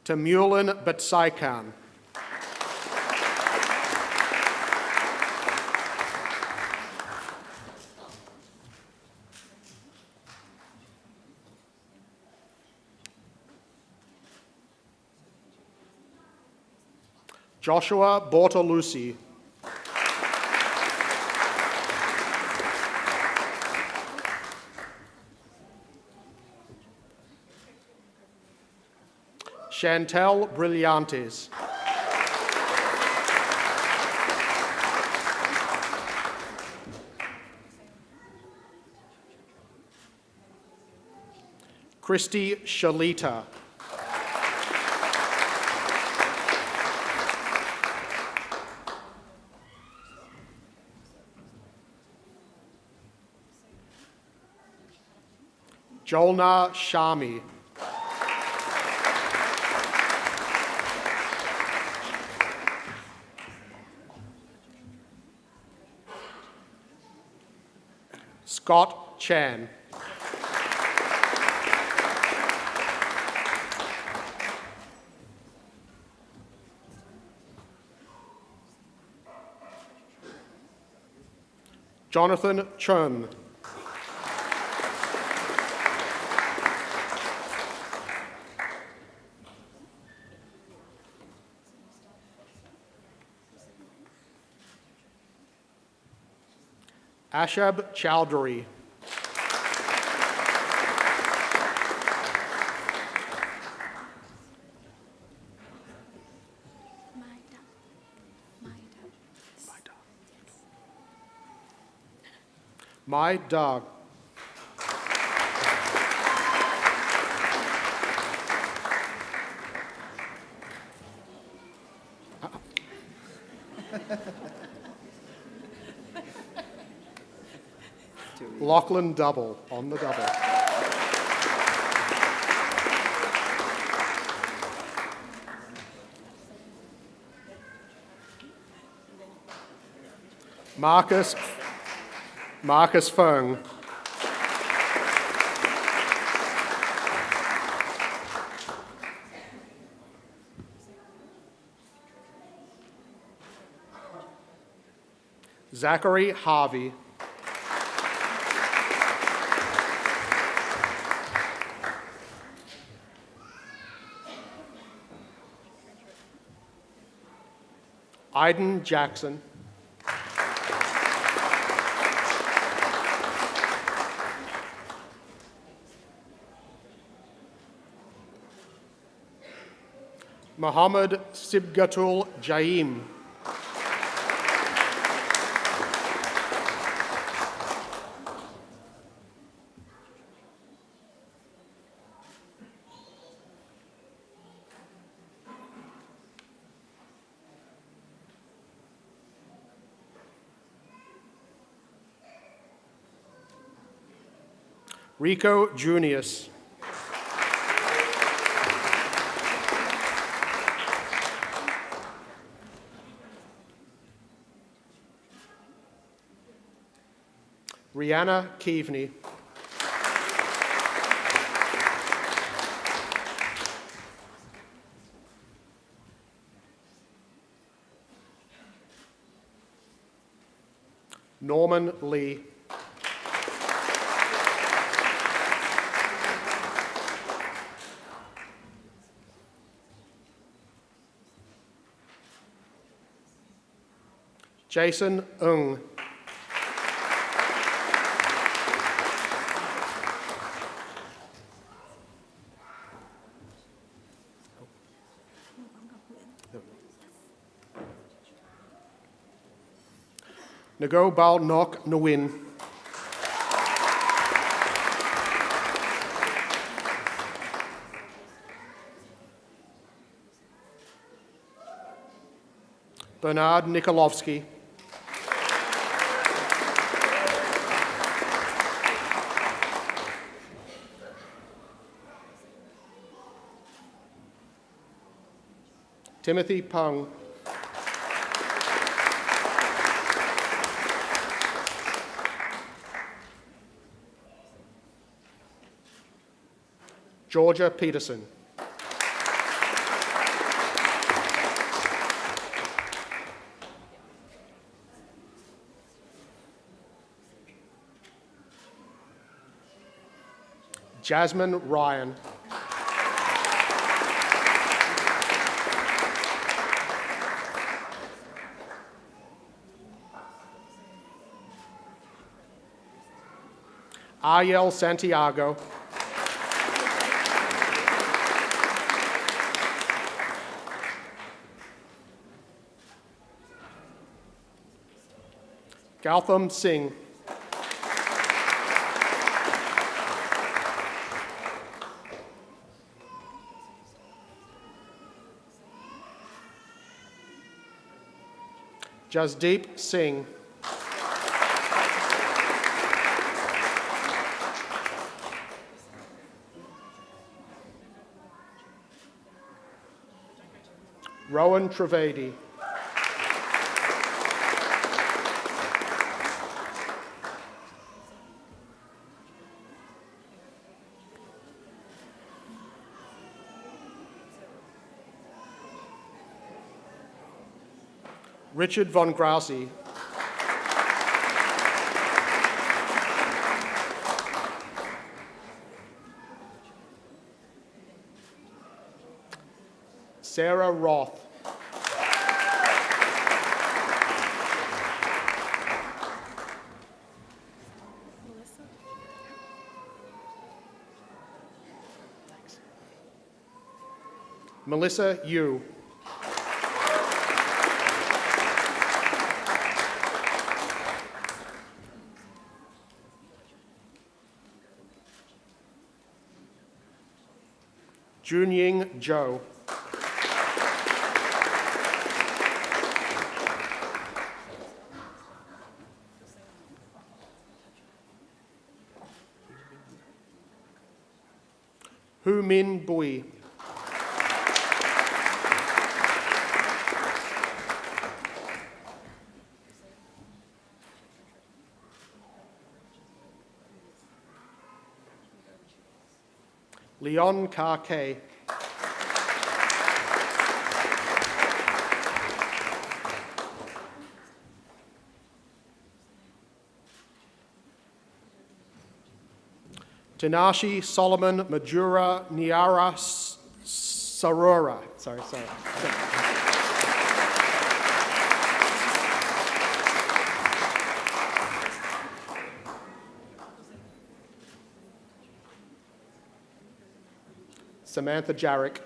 Tamulin Batsaikan. Joshua Bortolucci. Chantel Brillantes. Christy Shalita. Jolna Shami. Scott Chan. Jonathan Chun. Ashab Chowdhury. My dog. Lachlan Double on the double. Marcus Fung. Zachary Harvey. Iden Jackson. Mohammed Sibgatul Jaim. Rico Junius. Rihanna Keaveney. Norman Lee. Jason Ng. Nago Bal Nok Nwin. Bernard Nikolovsky. Timothy Pung. Georgia Peterson. Jasmine Ryan. Ariel Santiago. Gautam Singh. Jasdeep Singh. Rowan Trivedi. Richard von Grausi. Sarah Roth. Melissa Yu. Junying Zhou. Hu Min Bui. Leon Ka-Kay. Tinashi Solomon Majura Niara Sarora. Sorry. Samantha Jarrick.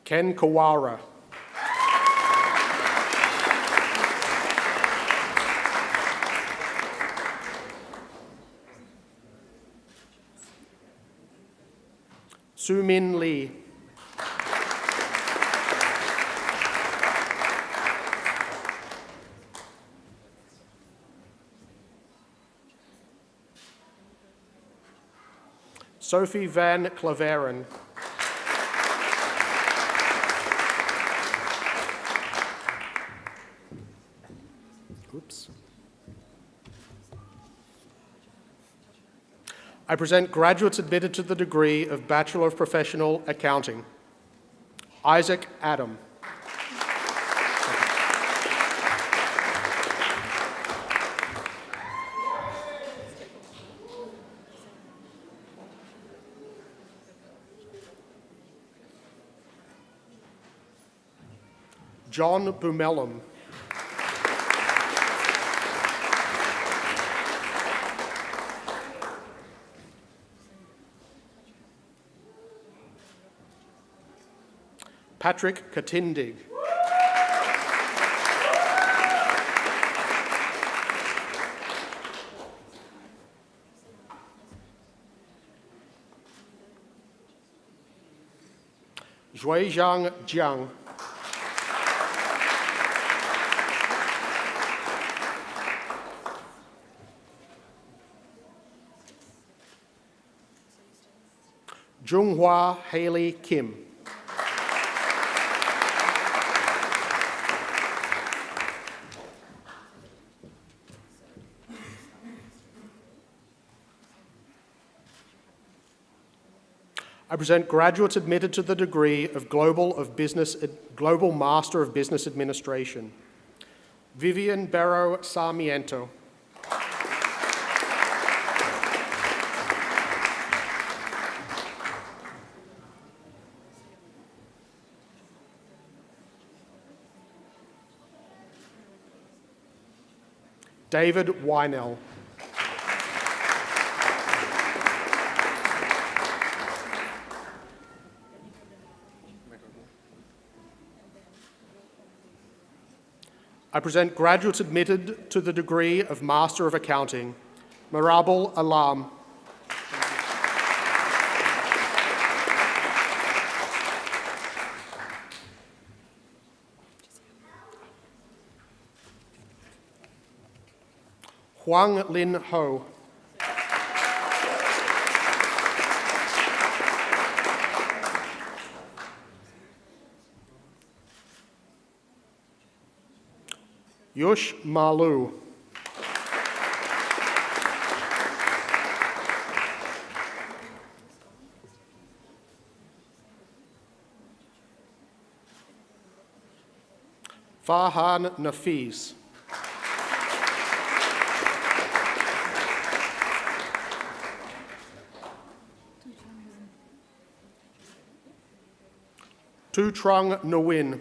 Ken Kawara. Su-Min Lee. Sophie Van Claveren. Oops. I present graduates admitted to the degree of Bachelor of Professional Accounting. Isaac Adam. John Bumelum. Patrick Katindig. Zhuizhang Jiang. Junghua Haley Kim. I present graduates admitted to the degree of Global Master of Business Administration. Vivian Barrow Sarmiento. David Wynell. I present graduates admitted to the degree of Master of Accounting, Marabal Alam. Huang Lin Ho. Yush Malu. Farhan Nafiz. Tu Trung Nguyen.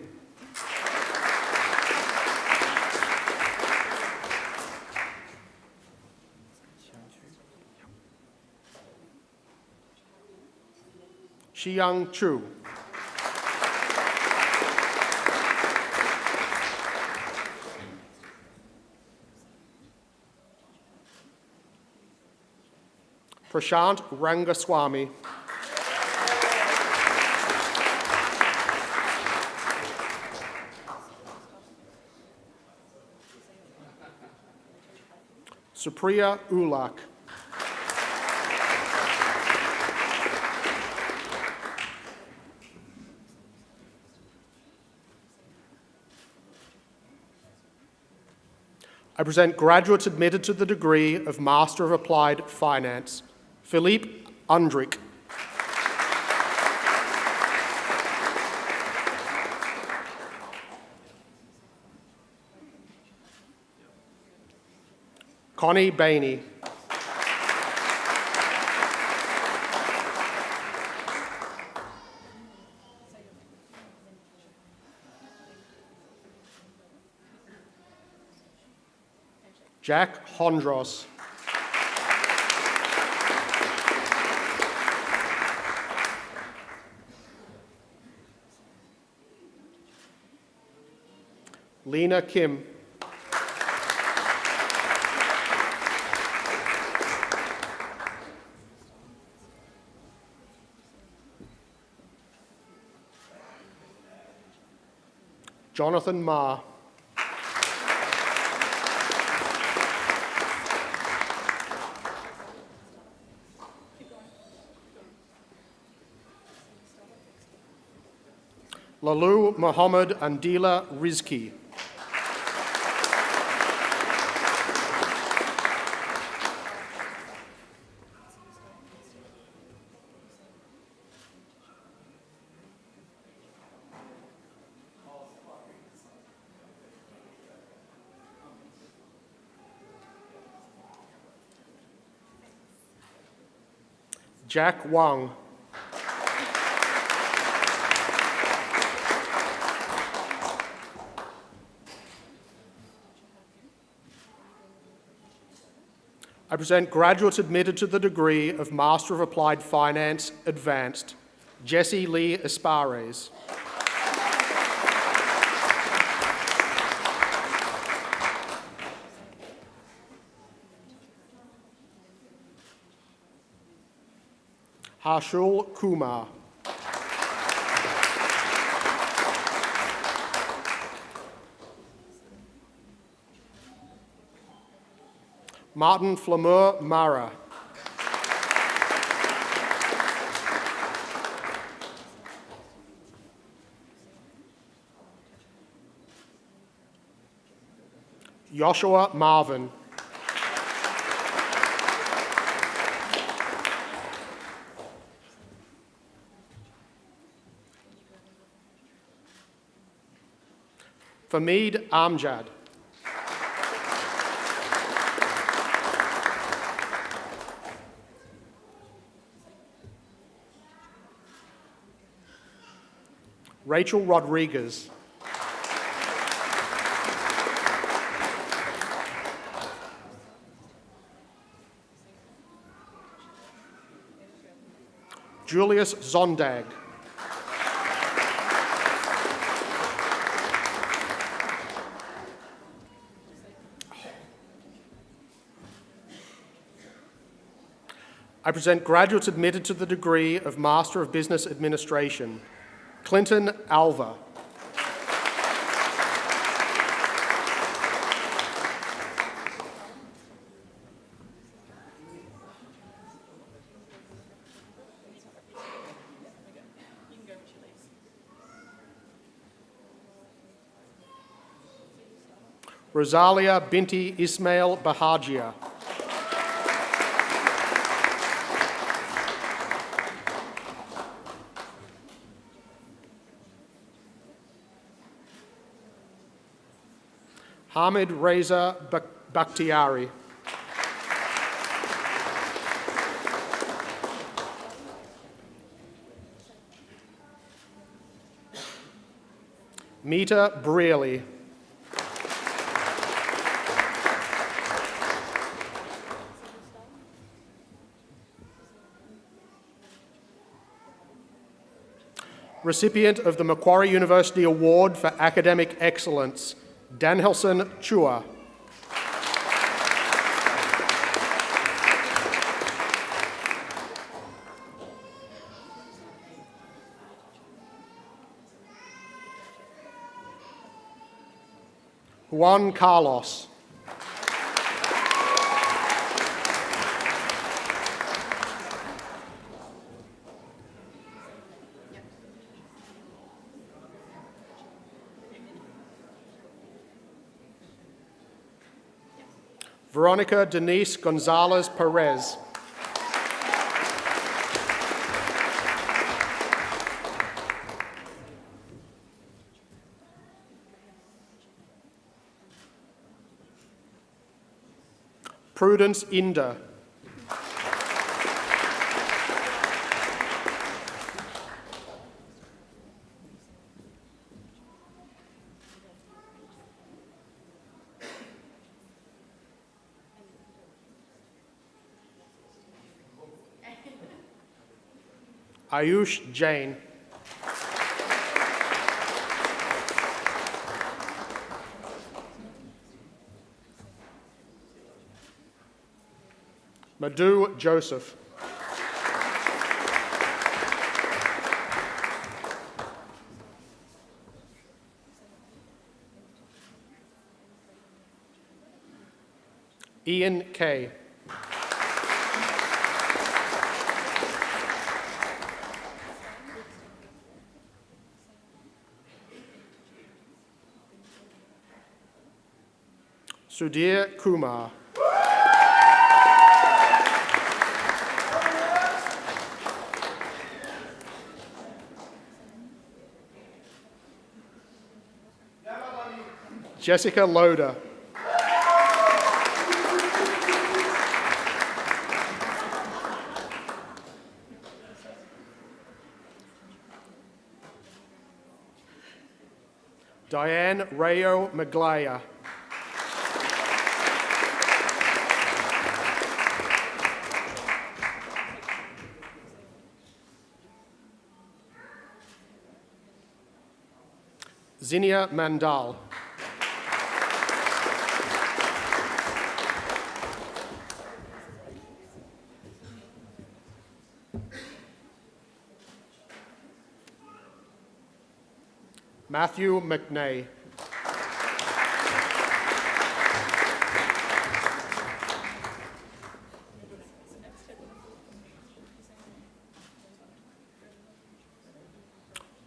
Xiang Chu. Prashant Rangaswamy. Supriya Ulak. I present graduates admitted to the degree of Master of Applied Finance, Philippe Undrick. Connie Bainey. Jack Hondros. Lena Kim. Jonathan Ma. Lalu Muhammad Andila Rizki. Jack Wang. I present graduates admitted to the degree of Master of Applied Finance, Advanced, Jesse Lee Espares. Harshul Kumar. Martin Flameur Mara. Joshua Marvin. Famid Amjad. Rachel Rodriguez. Julius Zondag. I present graduates admitted to the degree of Master of Business Administration. Clinton Alva. Rosalia Binti Ismail Bahajia. Hamid Reza Bakhtiari. Mita Brearley. Recipient of the Macquarie University Award for Academic Excellence, Danhelson Chua. Juan Carlos. Veronica Denise Gonzalez Perez. Prudence Inder. Ayush Jain. Madhu Joseph. Ian Kay. Sudhir Kumar. Jessica Loader. Diane Rayo Maglaya. Zinnia Mandal. Matthew McNay.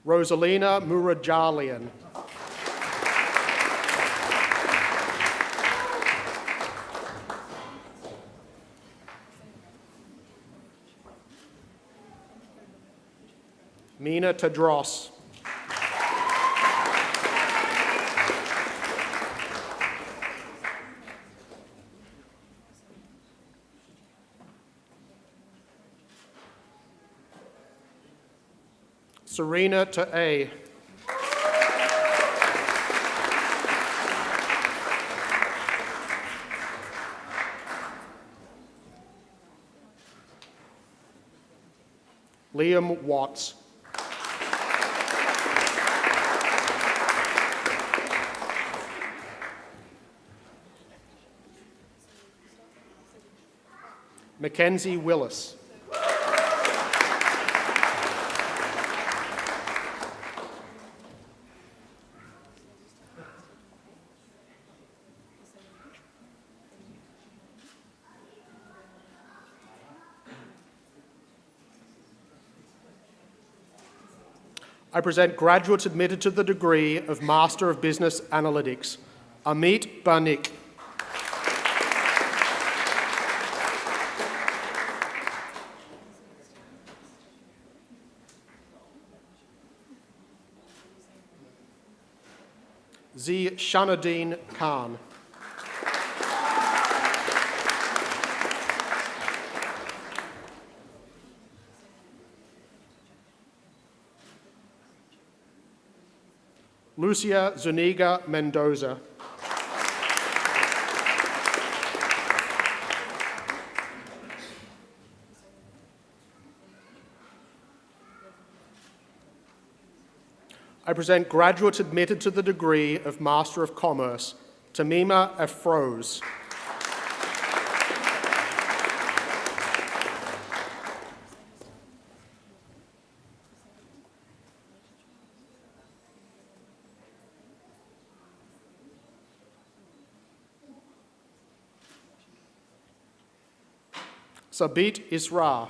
Rosalina Murajalian. Mina Tadros. Serena Ta'ay. Liam Watts. Mackenzie Willis. I present graduates admitted to the degree of Master of Business Analytics, Amit Banik. Z. Shanaddin Khan. Lucia Zuniga Mendoza. I present graduates admitted to the degree of Master of Commerce, Tamima Afroz. Sabit Isra.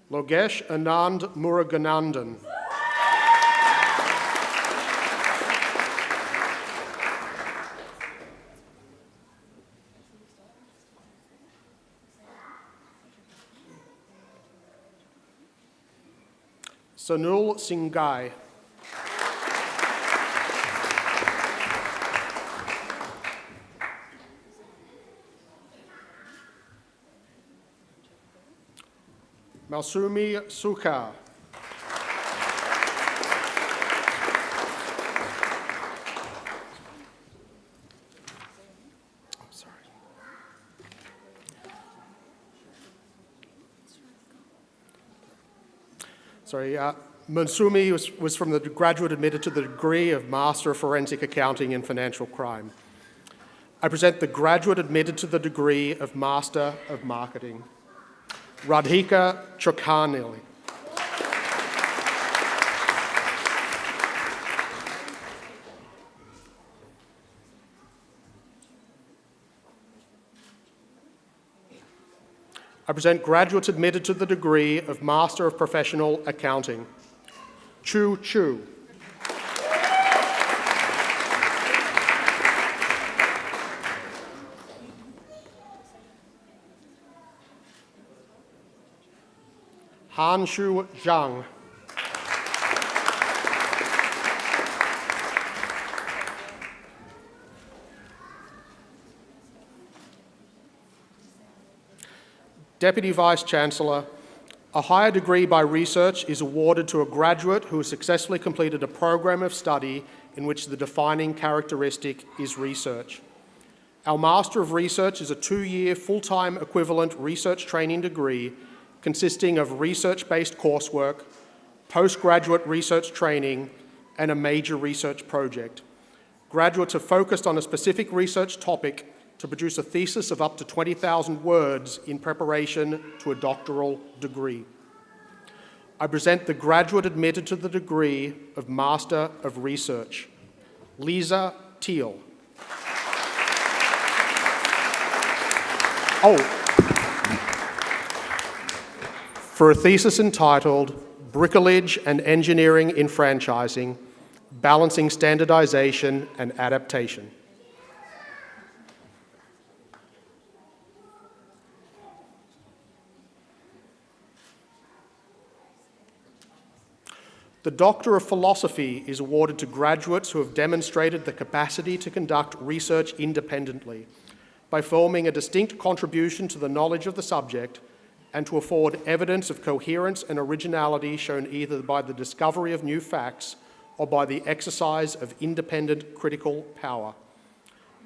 Logesh Anand Muruganandan. Sanul Singhai. Malsumi Sukha. Mansumi was from the graduate admitted to the degree of Master of Forensic Accounting in Financial Crime. I present the graduate admitted to the degree of Master of Marketing, Radhika Chokhanili. I present graduates admitted to the degree of Master of Professional Accounting, Chu Chu. Hanshu Zhang. Deputy Vice-Chancellor, a higher degree by research is awarded to a graduate who has successfully completed a program of study in which the defining characteristic is research. Our Master of Research is a 2-year full-time equivalent research training degree consisting of research-based coursework, postgraduate research training, and a major research project. Graduates are focused on a specific research topic to produce a thesis of up to 20,000 words in preparation to a doctoral degree. I present the graduate admitted to the degree of Master of Research, Lisa Teal. For a thesis entitled Bricolage and Engineering in Franchising, Balancing Standardization and Adaptation. The Doctor of Philosophy is awarded to graduates who have demonstrated the capacity to conduct research independently by forming a distinct contribution to the knowledge of the subject and to afford evidence of coherence and originality shown either by the discovery of new facts or by the exercise of independent critical power.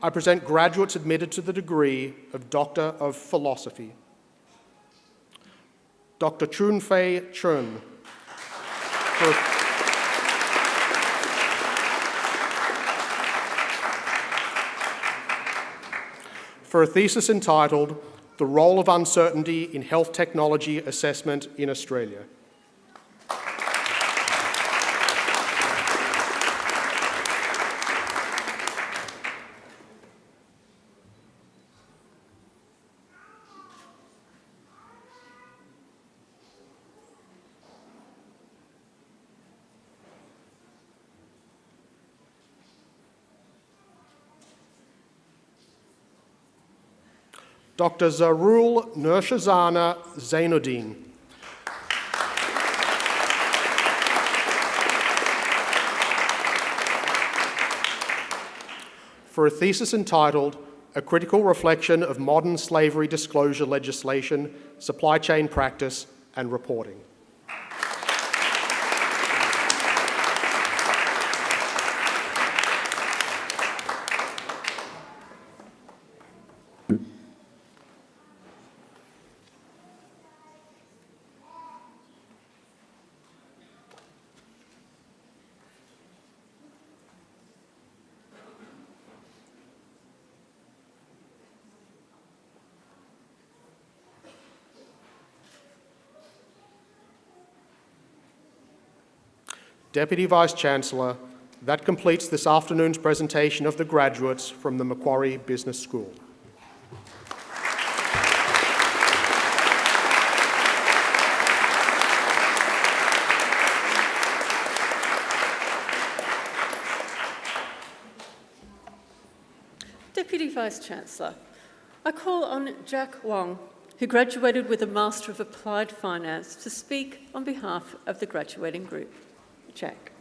I present graduates admitted to the degree of Doctor of Philosophy. Dr. Chun Fei Chun. For a thesis entitled, The Role of Uncertainty in Health Technology Assessment in Australia. Dr. Zarul Nurshazana Zainuddin. For a thesis entitled, A Critical Reflection of Modern Slavery Disclosure Legislation, Supply Chain Practice and Reporting. Deputy Vice-Chancellor, that completes this afternoon's presentation of the graduates from the Macquarie Business School. Deputy Vice-Chancellor, I call on Jack Wong, who graduated with a Master of Applied Finance, to speak on behalf of the graduating group. Jack.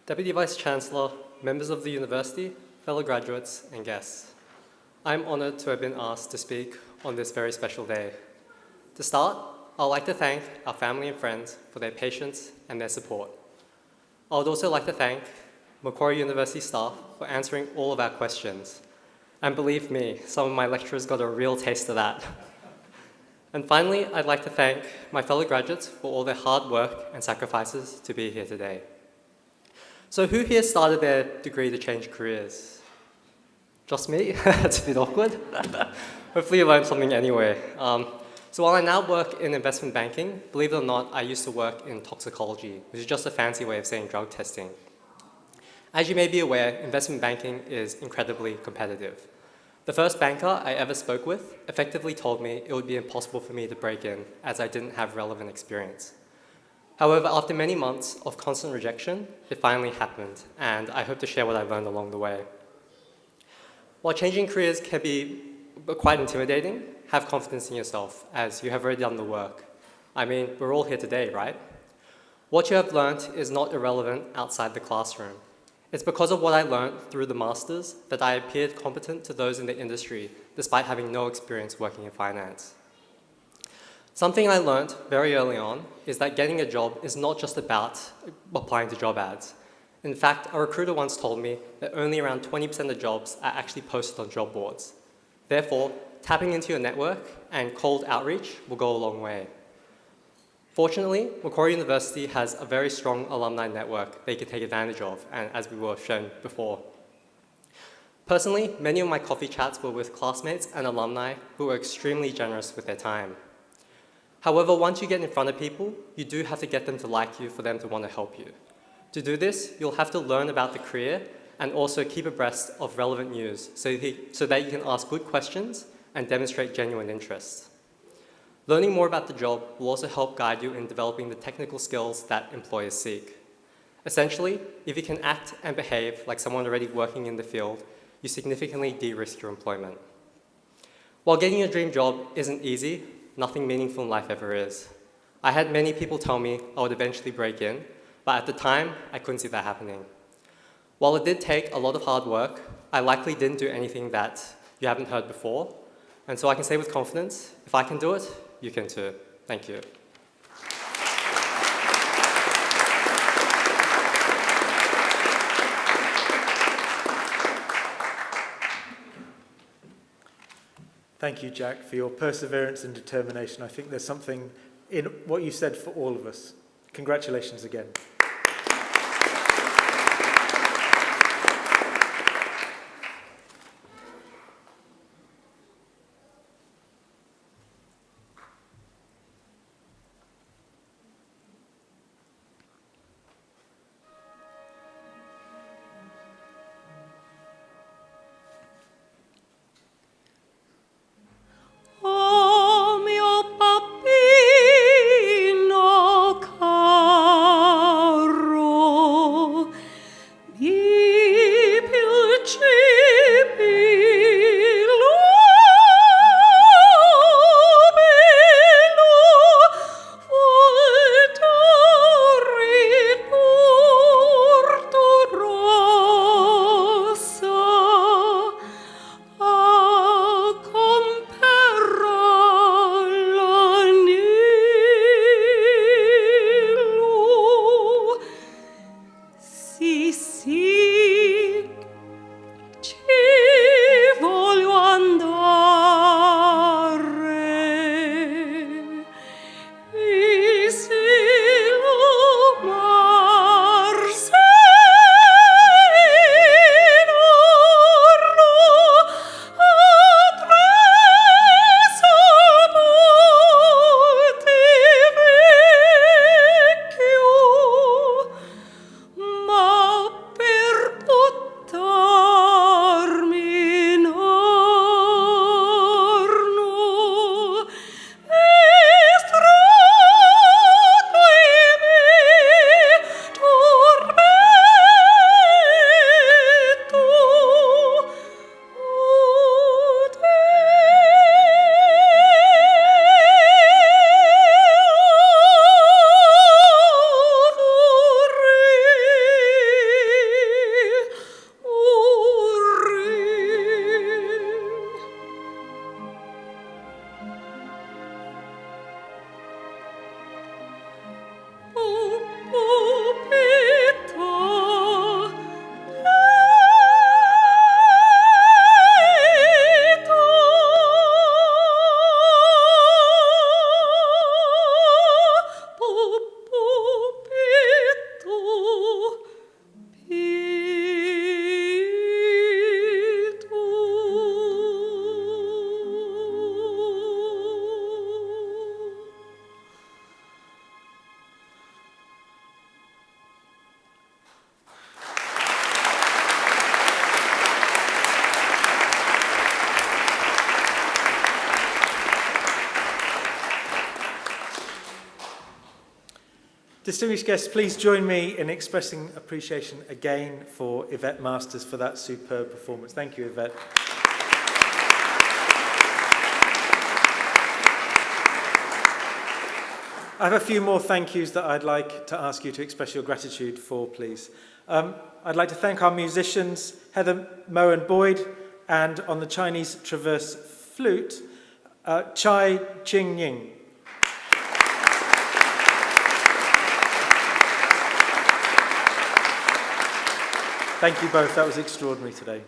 Deputy Vice-Chancellor, members of the university, fellow graduates and guests, I'm honoured to have been asked to speak on this very special day. To start, I'd like to thank our family and friends for their patience and their support. I would also like to thank Macquarie University staff for answering all of our questions. And believe me, some of my lecturers got a real taste of that. And finally, I'd like to thank my fellow graduates for all their hard work and sacrifices to be here today. So who here started their degree to change careers? Just me? That's a bit awkward. Hopefully you learned something anyway. So while I now work in investment banking, believe it or not, I used to work in toxicology, which is just a fancy way of saying drug testing. As you may be aware, investment banking is incredibly competitive. The first banker I ever spoke with effectively told me it would be impossible for me to break in as I didn't have relevant experience. However, after many months of constant rejection, it finally happened, and I hope to share what I've learned along the way. While changing careers can be quite intimidating, have confidence in yourself, as you have already done the work. I mean, we're all here today, right? What you have learned is not irrelevant outside the classroom. It's because of what I learned through the masters that I appeared competent to those in the industry, despite having no experience working in finance. Something I learned very early on is that getting a job is not just about applying to job ads. In fact, a recruiter once told me that only around 20% of jobs are actually posted on job boards. Therefore, tapping into your network and cold outreach will go a long way. Fortunately, Macquarie University has a very strong alumni network they can take advantage of, and as we were shown before. Personally, many of my coffee chats were with classmates and alumni who were extremely generous with their time. However, once you get in front of people, you do have to get them to like you for them to want to help you. To do this, you'll have to learn about the career and also keep abreast of relevant news so that you can ask good questions and demonstrate genuine interest. Learning more about the job will also help guide you in developing the technical skills that employers seek. Essentially, if you can act and behave like someone already working in the field, you significantly de-risk your employment. While getting a dream job isn't easy, nothing meaningful in life ever is. I had many people tell me I would eventually break in, but at the time, I couldn't see that happening. While it did take a lot of hard work, I likely didn't do anything that you haven't heard before, and so I can say with confidence, if I can do it, you can too. Thank you. Thank you, Jack, for your perseverance and determination. I think there's something in what you said for all of us. Congratulations again. O mio papino caro, mi piacevilo voltare porto rossa a comperra l'anello. Sì, sì, ci voglio andare. E se lo mar s'enorno attraverso il ponte vecchio, ma per portarmi in Arno è stretto e me tormento. O Distinguished guests, please join me in expressing appreciation again for Yvette Masters for that superb performance. Thank you, Yvette. I have a few more thank yous that I'd like to ask you to express your gratitude for, please. I'd like to thank our musicians, Heather, Mo and Boyd, and on the Chinese Traverse flute, Chai Ching Ying. Thank you both, that was extraordinary today.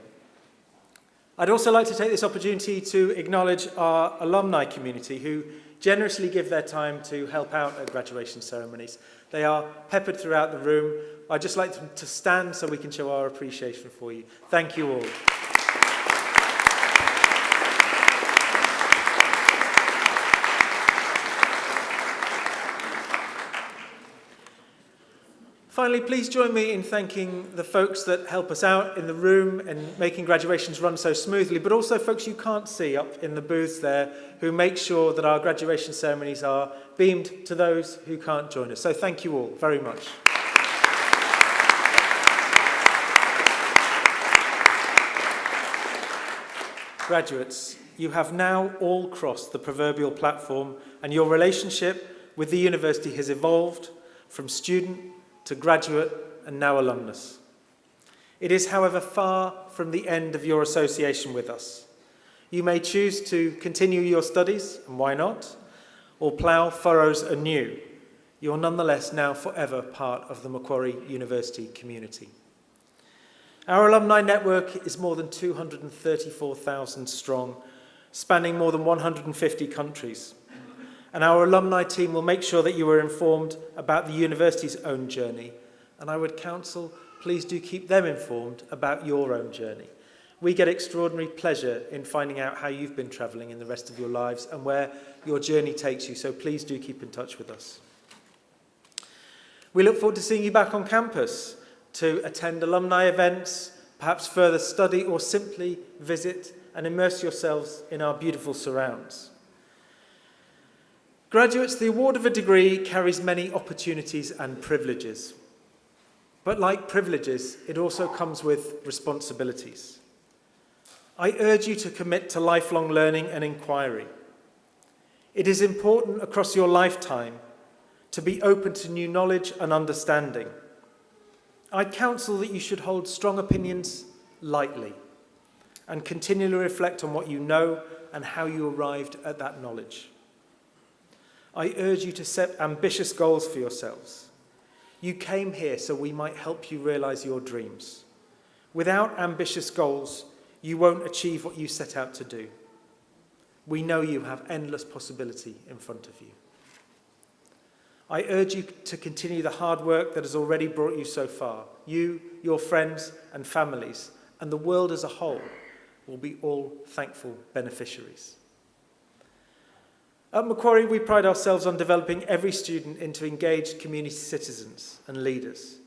I'd also like to take this opportunity to acknowledge our alumni community who generously give their time to help out at graduation ceremonies. They are peppered throughout the room. I'd just like them to stand so we can show our appreciation for you. Thank you all. Finally, please join me in thanking the folks that help us out in the room and making graduations run so smoothly, but also folks you can't see up in the booths there who make sure that our graduation ceremonies are beamed to those who can't join us. So thank you all very much. Graduates, you have now all crossed the proverbial platform and your relationship with the university has evolved from student to graduate and now alumnus. It is, however, far from the end of your association with us. You may choose to continue your studies, and why not, or plough furrows anew. You're nonetheless now forever part of the Macquarie University community. Our alumni network is more than 234,000 strong, spanning more than 150 countries. And our alumni team will make sure that you are informed about the university's own journey. And I would counsel, please do keep them informed about your own journey. We get extraordinary pleasure in finding out how you've been travelling in the rest of your lives and where your journey takes you, so please do keep in touch with us. We look forward to seeing you back on campus to attend alumni events, perhaps further study, or simply visit and immerse yourselves in our beautiful surrounds. Graduates, the award of a degree carries many opportunities and privileges. But like privileges, it also comes with responsibilities. I urge you to commit to lifelong learning and inquiry. It is important across your lifetime to be open to new knowledge and understanding. I counsel that you should hold strong opinions lightly and continually reflect on what you know and how you arrived at that knowledge. I urge you to set ambitious goals for yourselves. You came here so we might help you realize your dreams. Without ambitious goals, you won't achieve what you set out to do. We know you have endless possibility in front of you. I urge you to continue the hard work that has already brought you so far. You, your friends and families, and the world as a whole will be all thankful beneficiaries. At Macquarie, we pride ourselves on developing every student into engaged community citizens and leaders.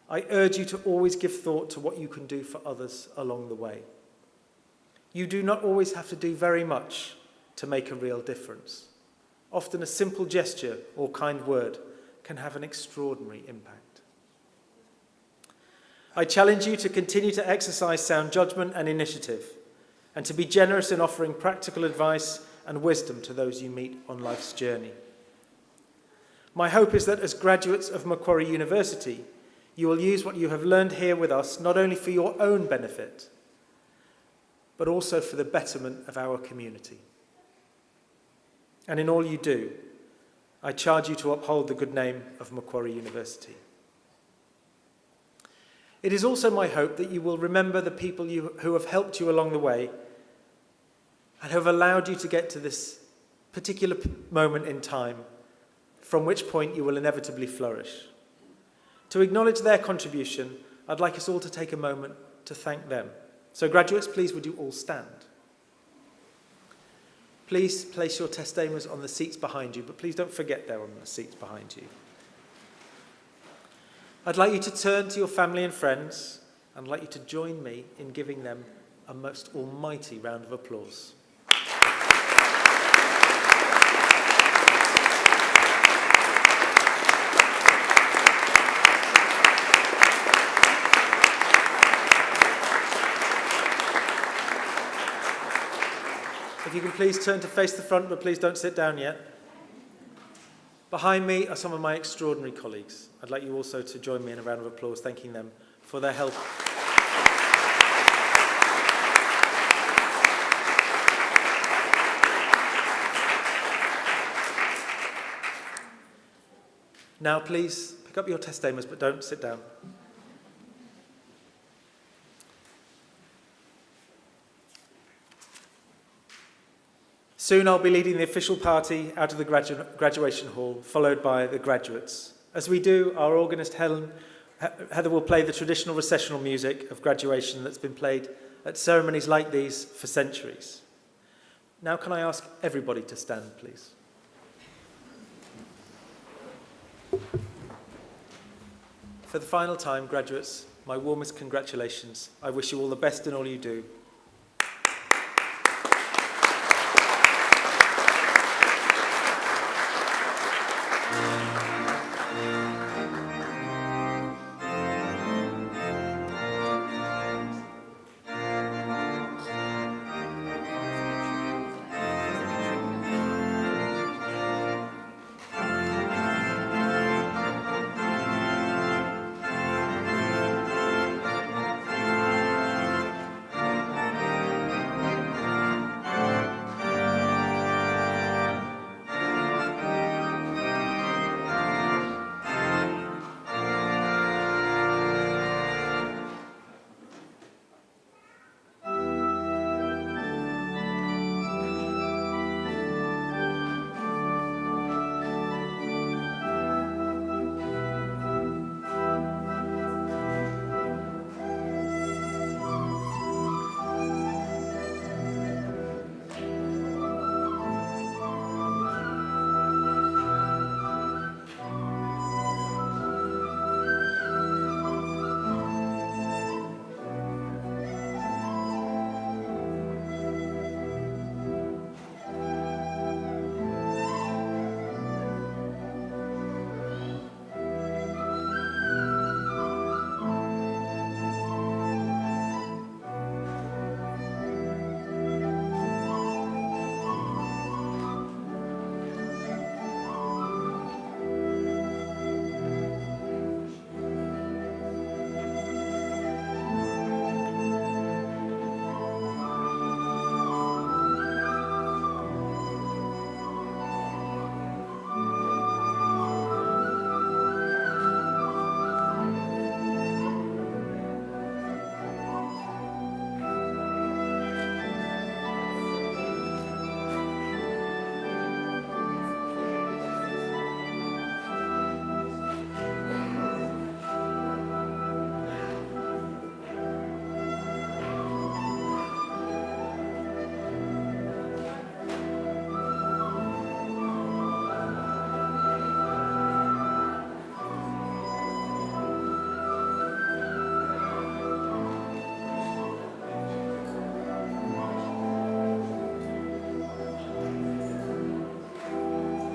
I urge you to always give thought to what you can do for others along the way. You do not always have to do very much to make a real difference. Often a simple gesture or kind word can have an extraordinary impact. I challenge you to continue to exercise sound judgment and initiative, and to be generous in offering practical advice and wisdom to those you meet on life's journey. My hope is that as graduates of Macquarie University, you will use what you have learned here with us not only for your own benefit, but also for the betterment of our community. And in all you do, I charge you to uphold the good name of Macquarie University. It is also my hope that you will remember the people who have helped you along the way and who have allowed you to get to this particular moment in time, from which point you will inevitably flourish. To acknowledge their contribution, I'd like us all to take a moment to thank them. So graduates, please would you all stand? Please place your testaments on the seats behind you, but please don't forget they're on the seats behind you. I'd like you to turn to your family and friends, and I'd like you to join me in giving them a most almighty round of applause. If you can please turn to face the front, but please don't sit down yet. Behind me are some of my extraordinary colleagues. I'd like you also to join me in a round of applause, thanking them for their help. Now please pick up your testaments, but don't sit down. Soon I'll be leading the official party out of the graduation hall, followed by the graduates. As we do, our organist Heather will play the traditional recessional music of graduation that's been played at ceremonies like these for centuries. Now can I ask everybody to stand, please? For the final time, graduates, my warmest congratulations. I wish you all the best in all you do.